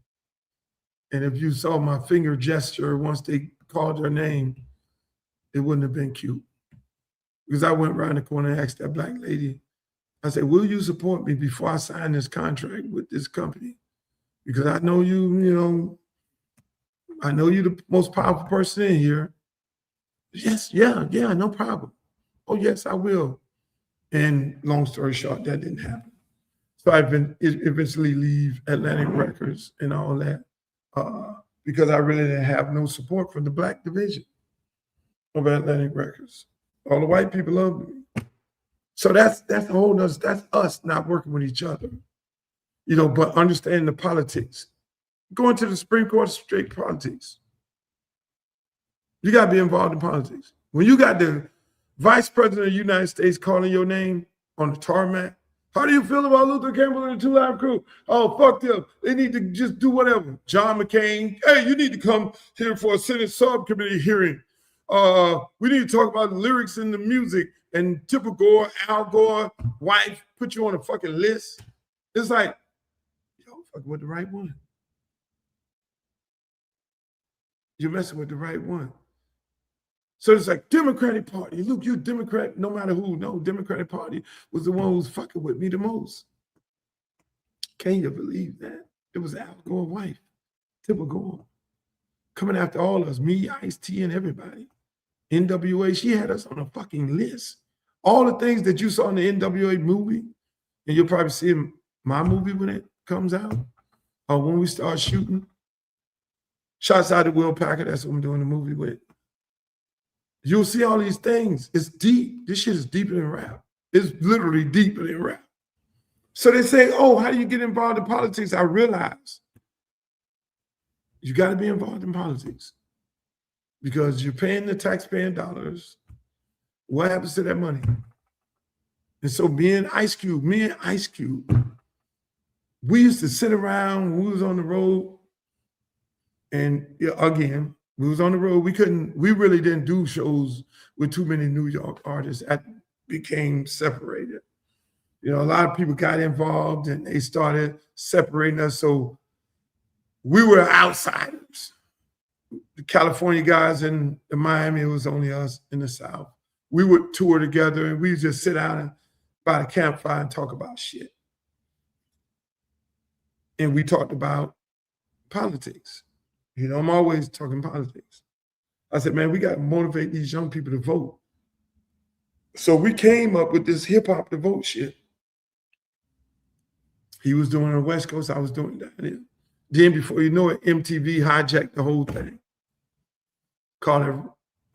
And if you saw my finger gesture once they called her name, it wouldn't have been cute. Because I went around the corner and asked that black lady, I said, will you support me before I sign this contract with this company? Because I know I know you're the most powerful person in here. Yes, yeah, no problem. Oh, yes, I will. And long story short, that didn't happen. So I eventually leave Atlantic Records and all that because I really didn't have no support from the black division of Atlantic Records. All the white people loved me. So that's the whole nother, that's us not working with each other, but understanding the politics. Going to the Supreme Court is straight politics. You got to be involved in politics. When you got the Vice President of the United States calling your name on the tarmac, how do you feel about Luther Campbell and the Two Live Crew? Oh, fuck them. They need to just do whatever. John McCain, hey, you need to come here for a Senate subcommittee hearing. We need to talk about the lyrics and the music. And Tipper Gore, Al Gore, wife, put you on a fucking list. It's like, fucking with the right one. You're messing with the right one. So it's like Democratic Party. Look, you Democrat, no matter who. No, Democratic Party was the one who was fucking with me the most. Can you believe that? It was Al Gore's wife, Tipper Gore, coming after all of us, me, Ice-T, and everybody. NWA, she had us on a fucking list. All the things that you saw in the NWA movie, and you'll probably see in my movie when it comes out, or when we start shooting. Shouts out to Will Packer, that's what I'm doing the movie with. You'll see all these things. It's deep. This shit is deeper than rap. It's literally deeper than rap. So they say, oh, how do you get involved in politics? I realize you got to be involved in politics because you're paying the taxpaying dollars. What happens to that money? And so me and Ice Cube, we used to sit around when we was on the road. And again, we was on the road. We really didn't do shows with too many New York artists. That became separated. A lot of people got involved and they started separating us. So we were outsiders. The California guys in Miami, it was only us in the South. We would tour together and we would just sit down by the campfire and talk about shit. And we talked about politics. I'm always talking politics. I said, man, we got to motivate these young people to vote. So we came up with this hip hop to vote shit. He was doing it on the West Coast, I was doing it down there. Then before you know it, MTV hijacked the whole thing. Called it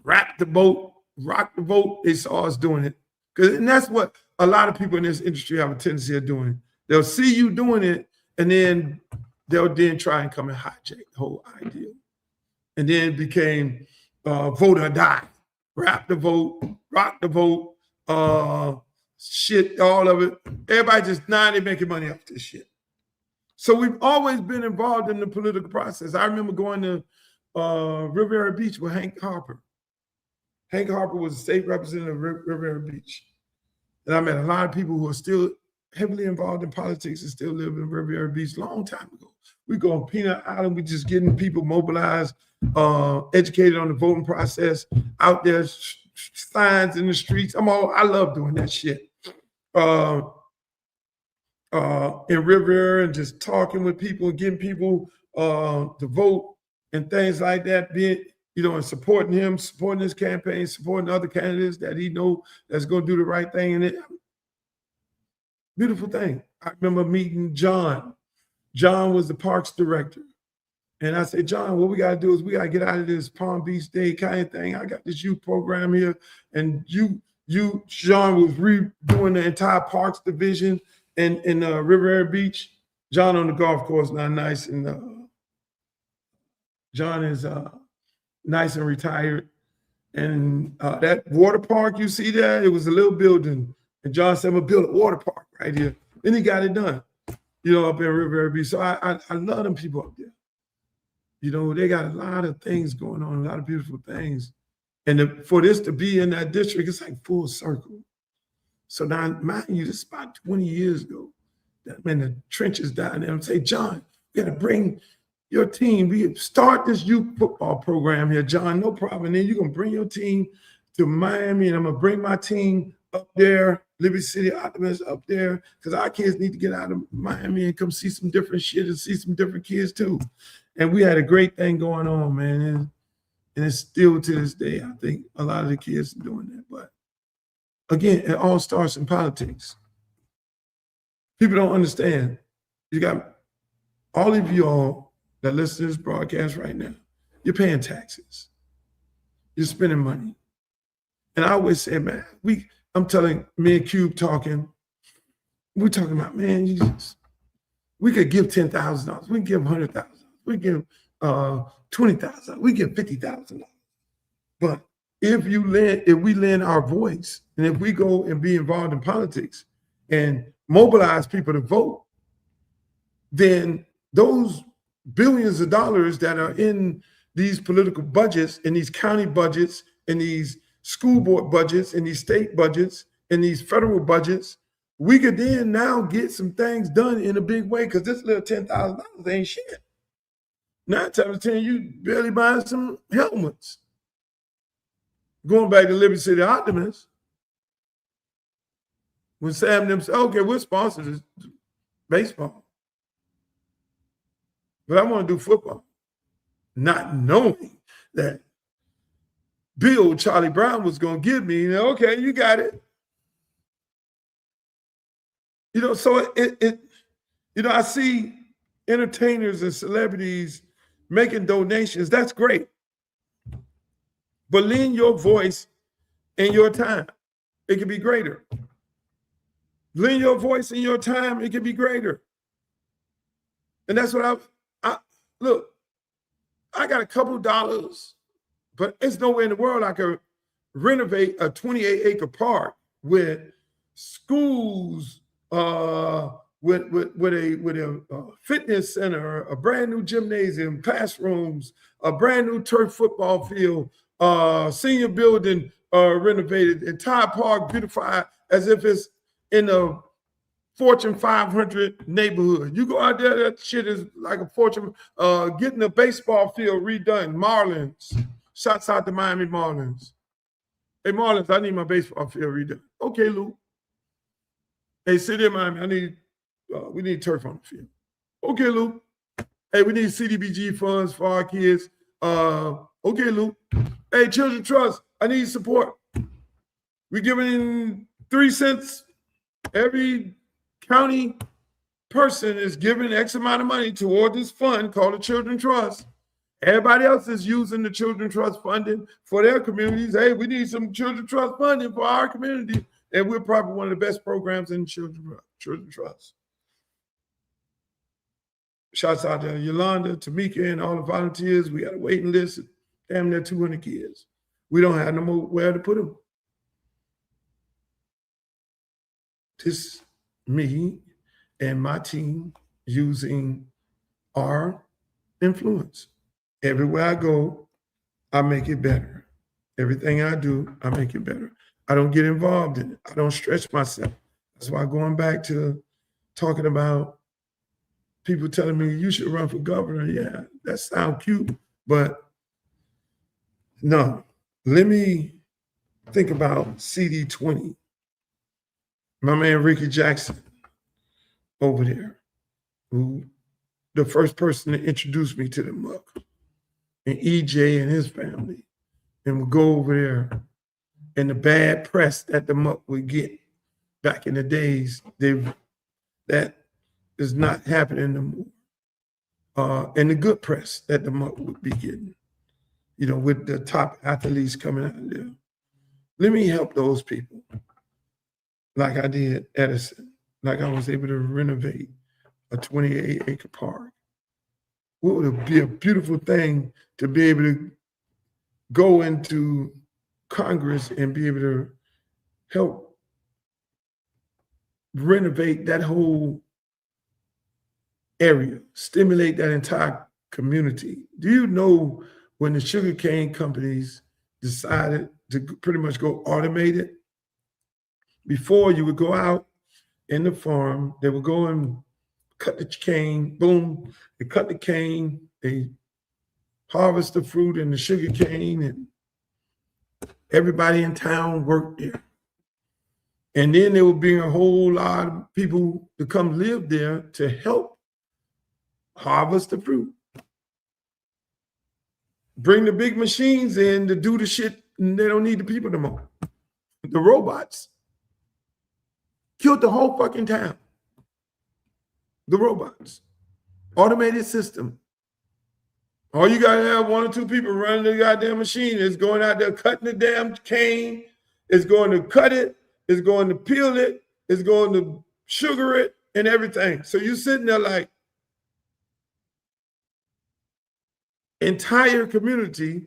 Rap the Vote, Rock the Vote. They saw us doing it. And that's what a lot of people in this industry have a tendency of doing. They'll see you doing it, and then they'll then try and come and hijack the whole idea. And then it became vote or die. Rap the vote, rock the vote, shit, all of it. Everybody just, they're making money off this shit. So we've always been involved in the political process. I remember going to Riviera Beach with Hank Harper. Hank Harper was the state representative of Riviera Beach. And I met a lot of people who are still heavily involved in politics and still live in Riviera Beach a long time ago. We go on Peanut Island, we just getting people mobilized, educated on the voting process, out there, signs in the streets. I love doing that shit. In Riviera and just talking with people, getting people to vote and things like that, being, and supporting him, supporting his campaign, supporting other candidates that he know that's going to do the right thing. And beautiful thing. I remember meeting John. John was the parks director. And I said, John, what we got to do is we got to get out of this Palm Beach Day kind of thing. I got this youth program here. And John was redoing the entire parks division in Riviera Beach. John on the golf course, not nice. And John is nice and retired. And that water park you see there, it was a little building. And John said, I'm going to build a water park right here. Then he got it done, up in Riviera Beach. So I love them people up there. They got a lot of things going on, a lot of beautiful things. And for this to be in that district, it's like full circle. So now, mind you, this is about 20 years ago. I'm in the trenches down there and say, John, you got to bring your team. We start this youth football program here, John, no problem. And then you're going to bring your team to Miami, and I'm going to bring my team up there, Liberty City Optimists up there, because our kids need to get out of Miami and come see some different shit and see some different kids too. And we had a great thing going on, man. And it's still to this day, I think a lot of the kids are doing that. But again, it all starts in politics. People don't understand. You got all of y'all that listen to this broadcast right now, you're paying taxes. You're spending money. And I always say, man, I'm telling me and Cube talking, we're talking about, man, we could give $10,000. We can give $100,000. We give $20,000. We give $50,000. But if we lend our voice, and if we go and be involved in politics and mobilize people to vote, then those billions of dollars that are in these political budgets, in these county budgets, in these school board budgets, in these state budgets, in these federal budgets, we could then now get some things done in a big way, because this little $10,000 ain't shit. 9 times out of 10, you barely buying some helmets. Going back to Liberty City Optimists, when Sam them said, okay, we're sponsors of baseball, but I want to do football, not knowing that Bill Charlie Brown was going to give me, okay, you got it. So I see entertainers and celebrities making donations. That's great. But lend your voice and your time. It can be greater. Lend your voice and your time. It can be greater. And that's what look, I got a couple dollars, but it's nowhere in the world I could renovate a 28-acre park with schools, with a fitness center, a brand new gymnasium, classrooms, a brand new turf football field, senior building renovated, entire park beautified as if it's in a Fortune 500 neighborhood. You go out there, that shit is like a Fortune, getting a baseball field redone. Marlins, shouts out to Miami Marlins. Hey, Marlins, I need my baseball field redone. Okay, Lou. Hey, City of Miami, we need turf on the field. Okay, Lou. Hey, we need CDBG funds for our kids. Okay, Lou. Hey, Children Trust, I need support. We're giving 3 cents. Every county person is giving X amount of money toward this fund called the Children Trust. Everybody else is using the Children Trust funding for their communities. Hey, we need some Children Trust funding for our community. And we're probably one of the best programs in Children Trust. Shouts out to Yolanda, Tamika, and all the volunteers. We got a waiting list of damn near 200 kids. We don't have no more where to put them. This me and my team using our influence. Everywhere I go, I make it better. Everything I do, I make it better. I don't get involved in it. I don't stretch myself. That's why going back to talking about people telling me you should run for governor. Yeah, that sounds cute, but no. Let me think about CD20. My man Ricky Jackson over there, who the first person to introduce me to the muck, and EJ and his family, and would go over there, and the bad press that the muck would get back in the days, that is not happening no more. And the good press that the muck would be getting, with the top athletes coming out of there. Let me help those people. Like I did Edison, like I was able to renovate a 28-acre park. What would it be a beautiful thing to be able to go into Congress and be able to help renovate that whole area, stimulate that entire community. Do you know when the sugarcane companies decided to pretty much go automated. Before, you would go out in the farm, they would go and cut the cane, boom, they cut the cane, they harvest the fruit and the sugar cane, and everybody in town worked there. And then there would be a whole lot of people to come live there to help harvest the fruit. Bring the big machines in to do the shit, and they don't need the people no more. The robots killed the whole fucking town. The robots. Automated system. All you gotta have 1 or 2 people running the goddamn machine. It's going out there cutting the damn cane. It's going to cut it. It's going to peel it. It's going to sugar it and everything. So you're sitting there like, entire community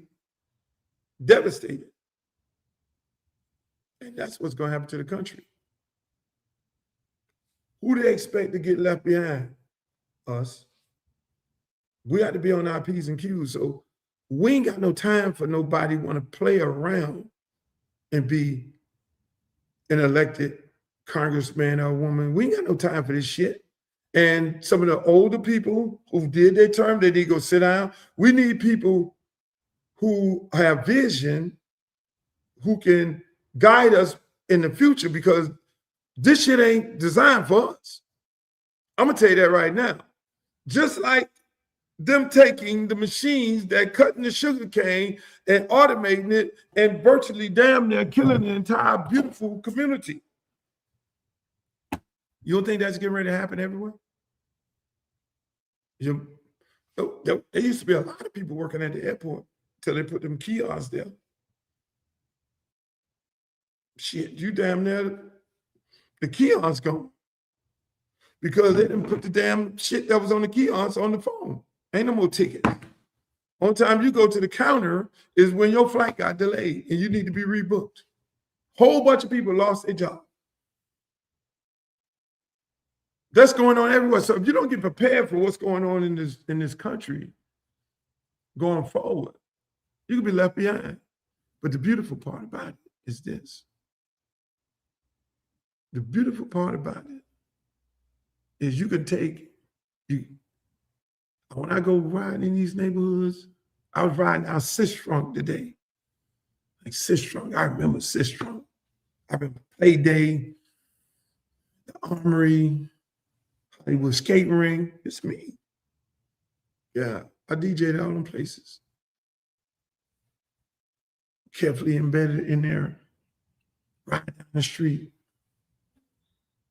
devastated. And that's what's going to happen to the country. Who do they expect to get left behind? Us. We got to be on our P's and Q's. So we ain't got no time for nobody want to play around and be an elected congressman or woman. We ain't got no time for this shit. And some of the older people who did their term, they need to go sit down. We need people who have vision, who can guide us in the future, because this shit ain't designed for us. I'm gonna tell you that right now. Just like them taking the machines that cutting the sugar cane and automating it and virtually damn near killing the entire beautiful community. You don't think that's getting ready to happen everywhere? There used to be a lot of people working at the airport until they put them kiosks there. Shit, you damn near the kiosk gone. Because they didn't put the damn shit that was on the kiosk on the phone. Ain't no more tickets. Only time you go to the counter is when your flight got delayed and you need to be rebooked. Whole bunch of people lost their job. That's going on everywhere. So if you don't get prepared for what's going on in this country going forward, you can be left behind. But the beautiful part about it is this. The beautiful part about it is you can take, when I go riding in these neighborhoods, I was riding down Sistrunk today. Like Sistrunk, I remember Sistrunk. I remember Play Day, the Armory, Hollywood Skating Ring. It's me. Yeah, I DJ'd all them places. Carefully embedded in there, riding down the street.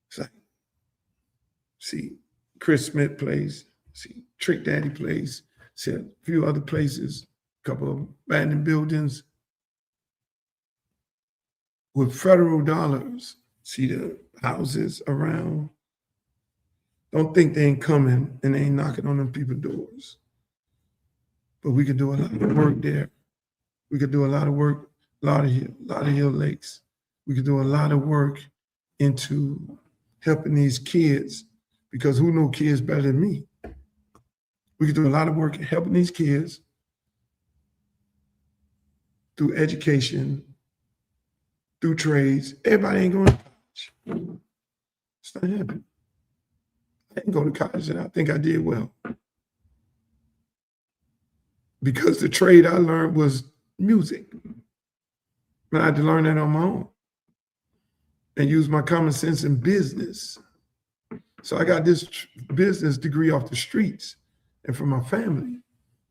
It's like, see Chris Smith plays, see Trick Daddy plays, see a few other places, a couple of abandoned buildings with federal dollars. See the houses around. Don't think they ain't coming and they ain't knocking on them people's doors. But we could do a lot of work there. We could do a lot of work, Lauderhill Lakes. We could do a lot of work into helping these kids, because who know kids better than me? We could do a lot of work helping these kids through education, through trades. Everybody ain't going to college. It's not happening. I didn't go to college and I think I did well. Because the trade I learned was music. And I had to learn that on my own and use my common sense in business. So I got this business degree off the streets and from my family.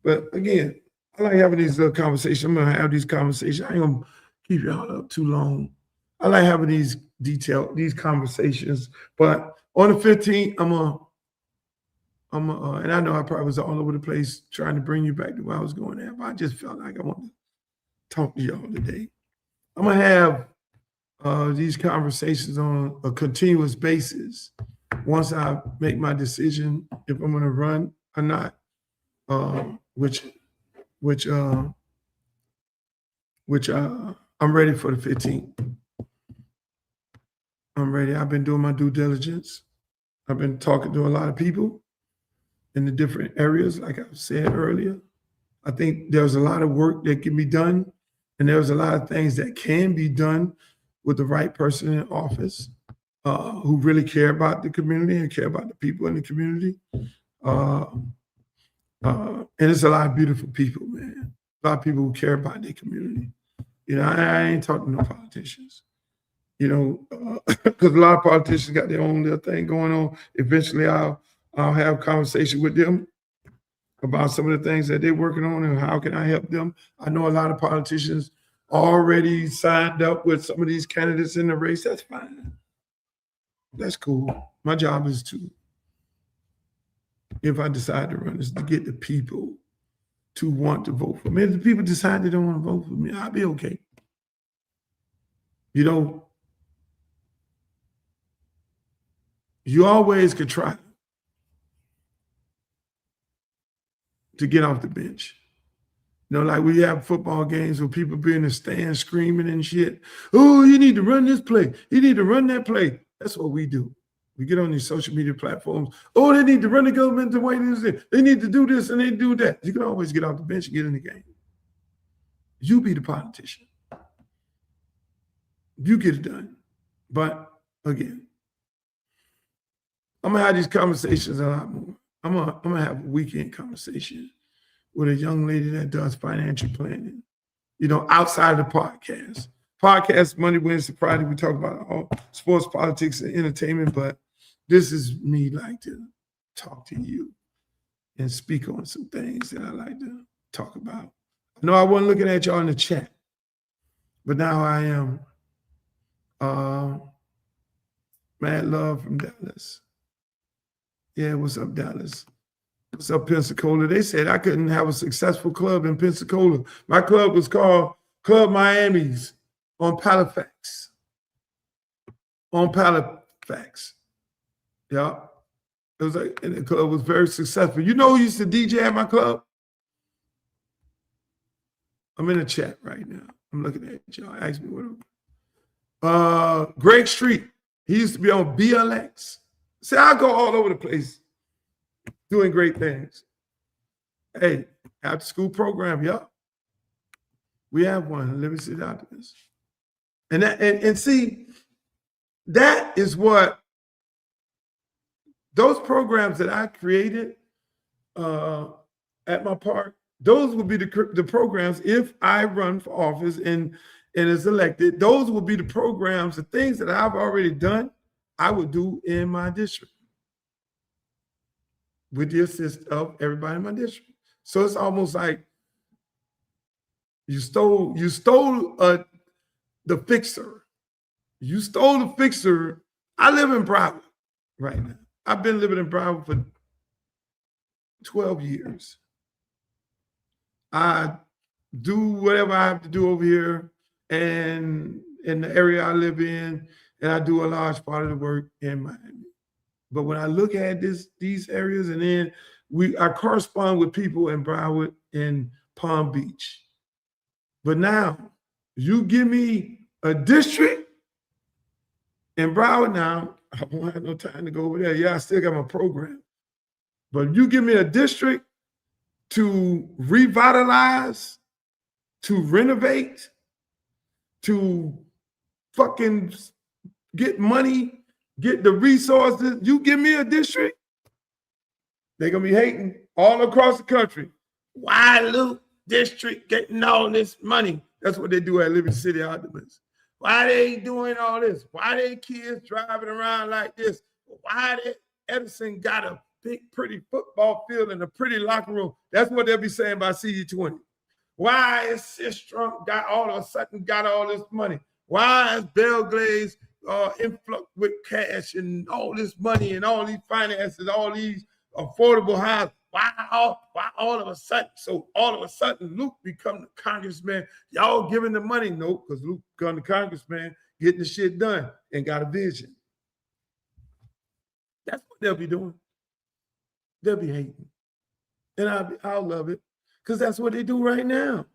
But again, I like having these little conversations. I'm gonna have these conversations. I ain't gonna keep y'all up too long. I like having these conversations. But on the 15th, and I know I probably was all over the place trying to bring you back to where I was going at, but I just felt like I wanted to talk to y'all today. I'm gonna have these conversations on a continuous basis once I make my decision if I'm gonna run or not, which I'm ready for the 15th. I'm ready. I've been doing my due diligence. I've been talking to a lot of people in the different areas, like I said earlier. I think there's a lot of work that can be done And there's a lot of things that can be done with the right person in office who really care about the community and care about the people in the community. Uh, and it's a lot of beautiful people, man. A lot of people who care about their community. You know, I ain't talking to no politicians. You know, because a lot of politicians got their own little thing going on. Eventually, I'll have conversation with them about some of the things that they're working on and how can I help them. I know a lot of politicians already signed up with some of these candidates in the race. That's fine. That's cool. My job is to, if I decide to run, is to get the people to want to vote for me. If the people decide they don't want to vote for me, I'll be okay. You know, you always could try to get off the bench. You know, like we have football games where people be in the stands screaming and shit. Oh, you need to run this play. You need to run that play. That's what we do. We get on these social media platforms. Oh, they need to run the government the way it is. They need to do this and they do that. You can always get off the bench and get in the game. You be the politician. You get it done. But again, I'm gonna have these conversations a lot more. I'm gonna have a weekend conversation with a young lady that does financial planning, you know, outside of the podcast. Podcast Monday, Wednesday, Friday, we talk about all sports, politics, and entertainment, but this is me like to talk to you and speak on some things that I like to talk about. I know I wasn't looking at y'all in the chat, but now I am. Mad love from Dallas. Yeah, what's up, Dallas? What's up, Pensacola? They said I couldn't have a successful club in Pensacola. My club was called Club Miami's on Halifax. On Halifax. Yeah. It was like, and the club was very successful. You know who used to DJ at my club? I'm in the chat right now. I'm looking at y'all. Ask me what. Greg Street. He used to be on BLX. See, I go all over the place doing great things. Hey, after school program, yeah. We have one, Liberty City Optimist. And that, and see, that is what those programs that I created at my park, those will be the programs if I run for office and is elected. Those will be the programs, the things that I've already done, I would do in my district with the assist of everybody in my district. So it's almost like you stole the fixer. You stole the fixer. I live in Broward right now. I've been living in Broward for 12 years. I do whatever I have to do over here and in the area I live in, and I do a large part of the work in Miami. But when I look at these areas, and then I correspond with people in Broward and Palm Beach. But now you give me a district in Broward now, I won't have no time to go over there. Yeah, I still got my program. But you give me a district to revitalize, to renovate, to fucking get money, get the resources. You give me a district, they're going to be hating all across the country. Why Luke district getting all this money? That's what they do at Liberty City Optimist. Why they doing all this? Why they kids driving around like this? Why they Edison got a big, pretty football field and a pretty locker room? That's what they'll be saying about CD20. Why is Sistrunk got all of a sudden got all this money? Why is Belglaze influx with cash and all this money and all these finances, all these affordable houses? Why all of a sudden? So all of a sudden, Luke become the congressman. Y'all giving the money? No, because Luke become the congressman, getting the shit done and got a vision. That's what they'll be doing. They'll be hating. And I'll love it because that's what they do right now.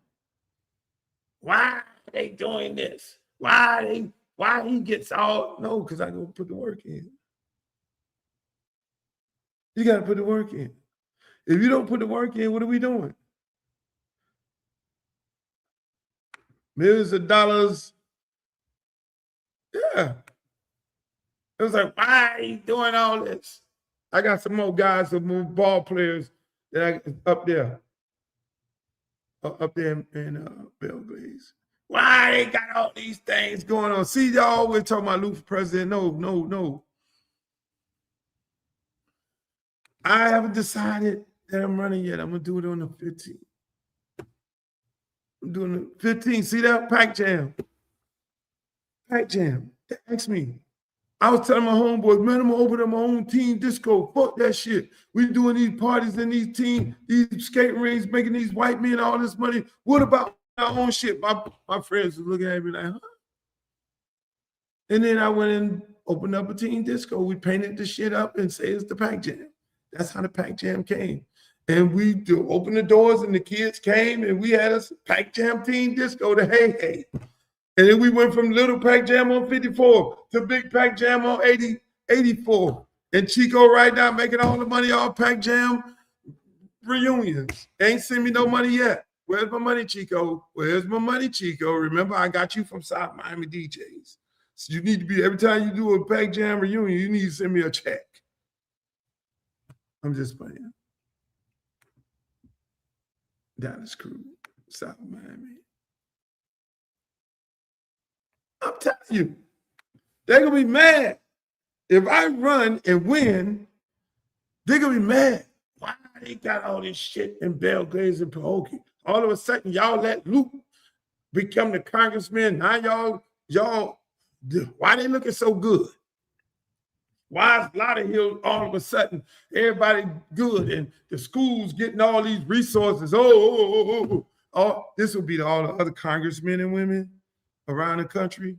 Why are they doing this? Why he gets all? No, because I go put the work in. You got to put the work in. If you don't put the work in, what are we doing? millions of dollars. Yeah. It was like, why are you doing all this? I got some more guys, some more ball players that up there in Belgrade. Why they got all these things going on? See, y'all always talking about Lou for president. No. I haven't decided that I'm running yet. I'm going to do it on the 15th. I'm doing the 15th. See that? Pac Jam. Pac Jam. They asked me. I was telling my homeboys, man, I'm going to open up my own team disco. Fuck that shit. We doing these parties in these skating rings, making these white men all this money. What about our own shit? My friends were looking at me like, huh? And then I went and opened up a team disco. We painted the shit up and say it's the Pac Jam. That's how the Pac Jam came. And we opened the doors and the kids came and we had a Pac Jam team disco to Hey. And then we went from little Pac Jam on 54 to big Pac Jam on 84. And Chico right now making all the money off Pac Jam reunions. Ain't sent me no money yet. Where's my money, Chico? Where's my money, Chico? Remember, I got you from South Miami DJs. So you need to be, every time you do a Pac Jam reunion, you need to send me a check. I'm just playing. Dallas Crew, South Miami. I'm telling you, they're going to be mad. If I run and win, they're going to be mad. Why they got all this shit in Belgrade and Pahokee? All of a sudden, y'all let Luke become the congressman. Now y'all, why they looking so good? Why is Lauderhill all of a sudden everybody good and the schools getting all these resources? Oh, this will be to all the other congressmen and women around the country,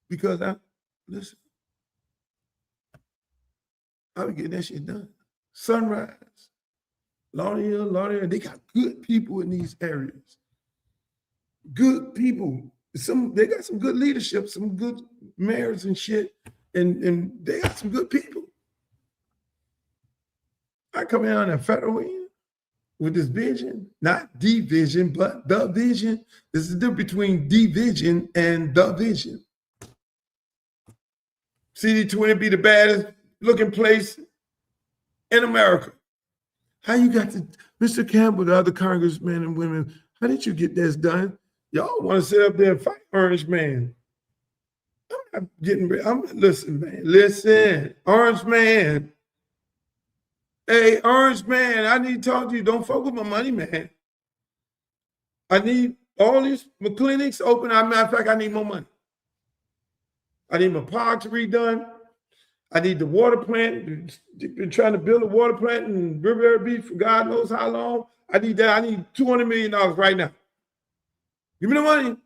because listen, I'll be getting that shit done. Sunrise, Lauderhill, they got good people in these areas. Good people. They got some good leadership, some good mayors and shit, and they got some good people. I come in on a federal end with this vision, not division, but the vision. There's a difference between division and the vision. CD20 be the baddest looking place in America. How you got to, Mr. Campbell, the other congressmen and women, how did you get this done? Y'all want to sit up there and fight Orange Man. I'm not getting ready. Listen, man. Listen, Orange Man. Hey, Orange Man, I need to talk to you. Don't fuck with my money, man. I need all these clinics open. As a matter of fact, I need more money. I need my parks redone. I need the water plant. Been trying to build a water plant in Riviera Beach for God knows how long. I need that. I need $200 million right now. Give me the money.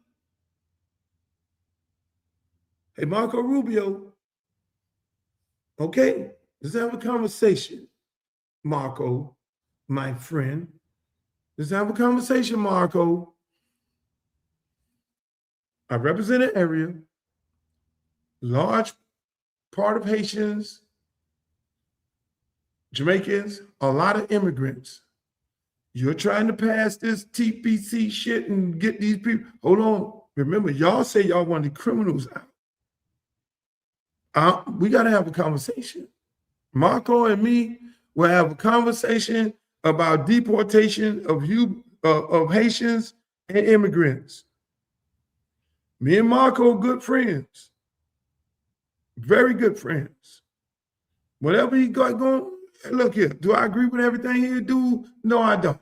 Hey, Marco Rubio. Okay, let's have a conversation. Marco, my friend. Let's have a conversation, Marco. I represent an area, large part of Haitians, Jamaicans, a lot of immigrants. You're trying to pass this TPC shit and get these people. Hold on. Remember, y'all say y'all want the criminals out. We got to have a conversation. Marco and me will have a conversation about deportation of Haitians and immigrants. Me and Marco are good friends. Very good friends. Whatever he got going, look here, do I agree with everything he do? No, I don't.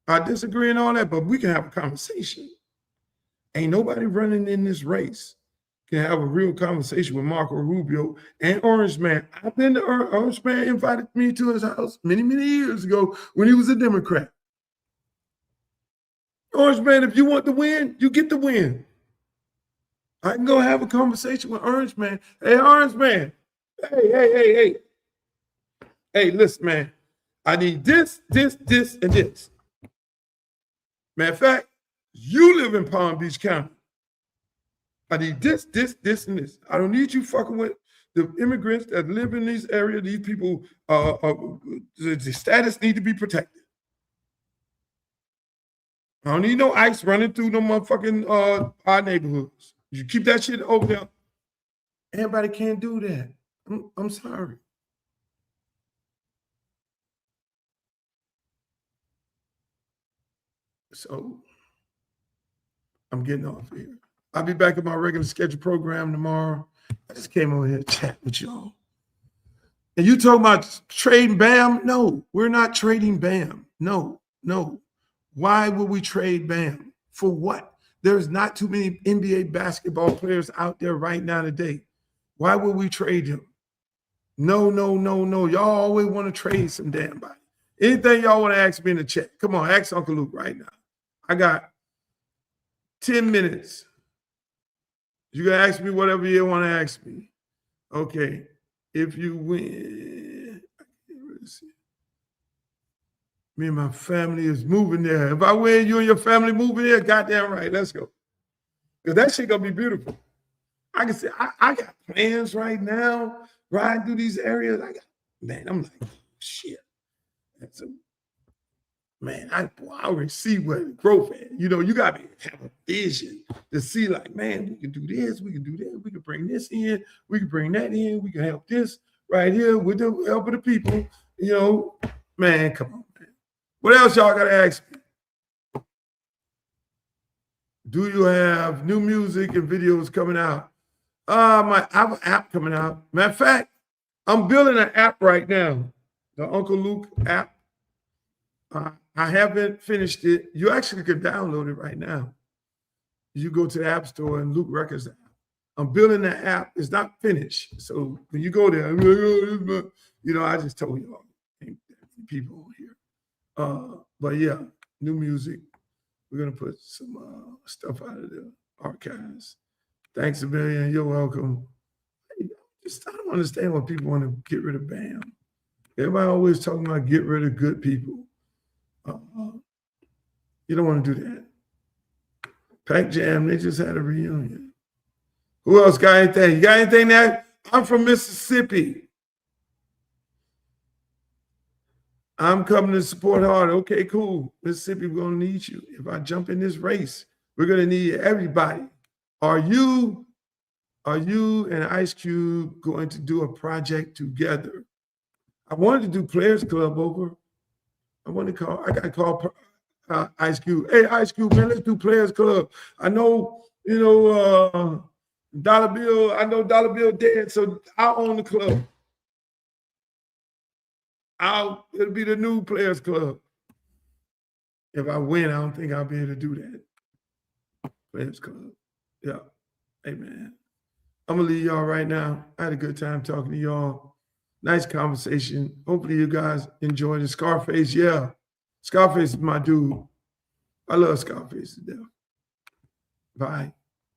I disagree and all that, but we can have a conversation. Ain't nobody running in this race can have a real conversation with Marco Rubio and Orange Man. I've been to Orange Man invited me to his house many, many years ago when he was a Democrat. Orange Man, if you want to win, you get the win. I can go have a conversation with Orange Man. Hey, Orange Man. Hey. Hey, listen, man. I need this, and this. Matter of fact, you live in Palm Beach County. I need this, and this. I don't need you fucking with the immigrants that live in these areas. These people, the status need to be protected. I don't need no ICE running through no motherfucking our neighborhoods. You keep that shit over there. Everybody can't do that. I'm sorry. So I'm getting off here. I'll be back at my regular scheduled program tomorrow. I just came over here to chat with y'all. And you talking about trading Bam? No, we're not trading Bam. No. Why would we trade Bam? For what? There's not too many NBA basketball players out there right now today. Why would we trade him? No. Y'all always want to trade some damn body. Anything y'all want to ask me in the chat, come on, ask Uncle Luke right now. I got 10 minutes. You can ask me whatever you want to ask me. Okay. If you win, I can't really see. Me and my family is moving there. If I win, you and your family moving there, goddamn right. Let's go. Because that shit gonna be beautiful. I can say I got plans right now, riding through these areas. I'm like, shit. That's man, I already see where the growth is. You know, you gotta have a vision to see, like, man, we can do this, we can do that, we can bring this in, we can bring that in, we can help this right here with the help of the people. You know, man, come on, man. What else y'all gotta ask me? Do you have new music and videos coming out? I have an app coming out. Matter of fact, I'm building an app right now, the Uncle Luke app. I haven't finished it. You actually can download it right now. You go to the App Store and Luke Records app. I'm building that app. It's not finished. So when you go there, you know, I just told y'all, people here. But yeah, new music. We're going to put some stuff out of the archives. Thanks a million. You're welcome. I don't understand why people want to get rid of Bam. Everybody always talking about get rid of good people. You don't want to do that. Pac Jam, they just had a reunion. Who else got anything? You got anything there? I'm from Mississippi. I'm coming to support hard. Okay, cool. Mississippi, we're going to need you. If I jump in this race, we're going to need everybody. Are you and Ice Cube going to do a project together? I wanted to do Players Club over. I got to call Ice Cube. Hey, Ice Cube, man, let's do Players Club. I know, you know, Dollar Bill dead, so I'll own the club. It'll be the new Players Club. If I win, I don't think I'll be able to do that. Players Club. Yeah. Hey, man. I'm going to leave y'all right now. I had a good time talking to y'all. Nice conversation. Hopefully you guys enjoyed it. Scarface, yeah. Scarface is my dude. I love Scarface to death. Bye.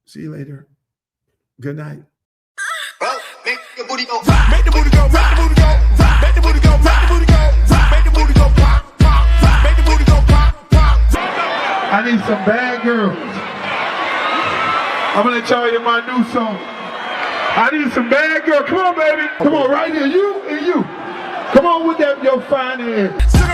See you later. Good night. Make the booty go. Make the booty go. Make the booty go. Make the booty go. Make the booty go. Make the booty go. Pop, pop. Make the booty go. Pop, pop. I need some bad girls. I'm gonna let y'all hear my new song. I need some bad girls. Come on, baby. Come on, right here. You and you. Come on with that, your fine ass.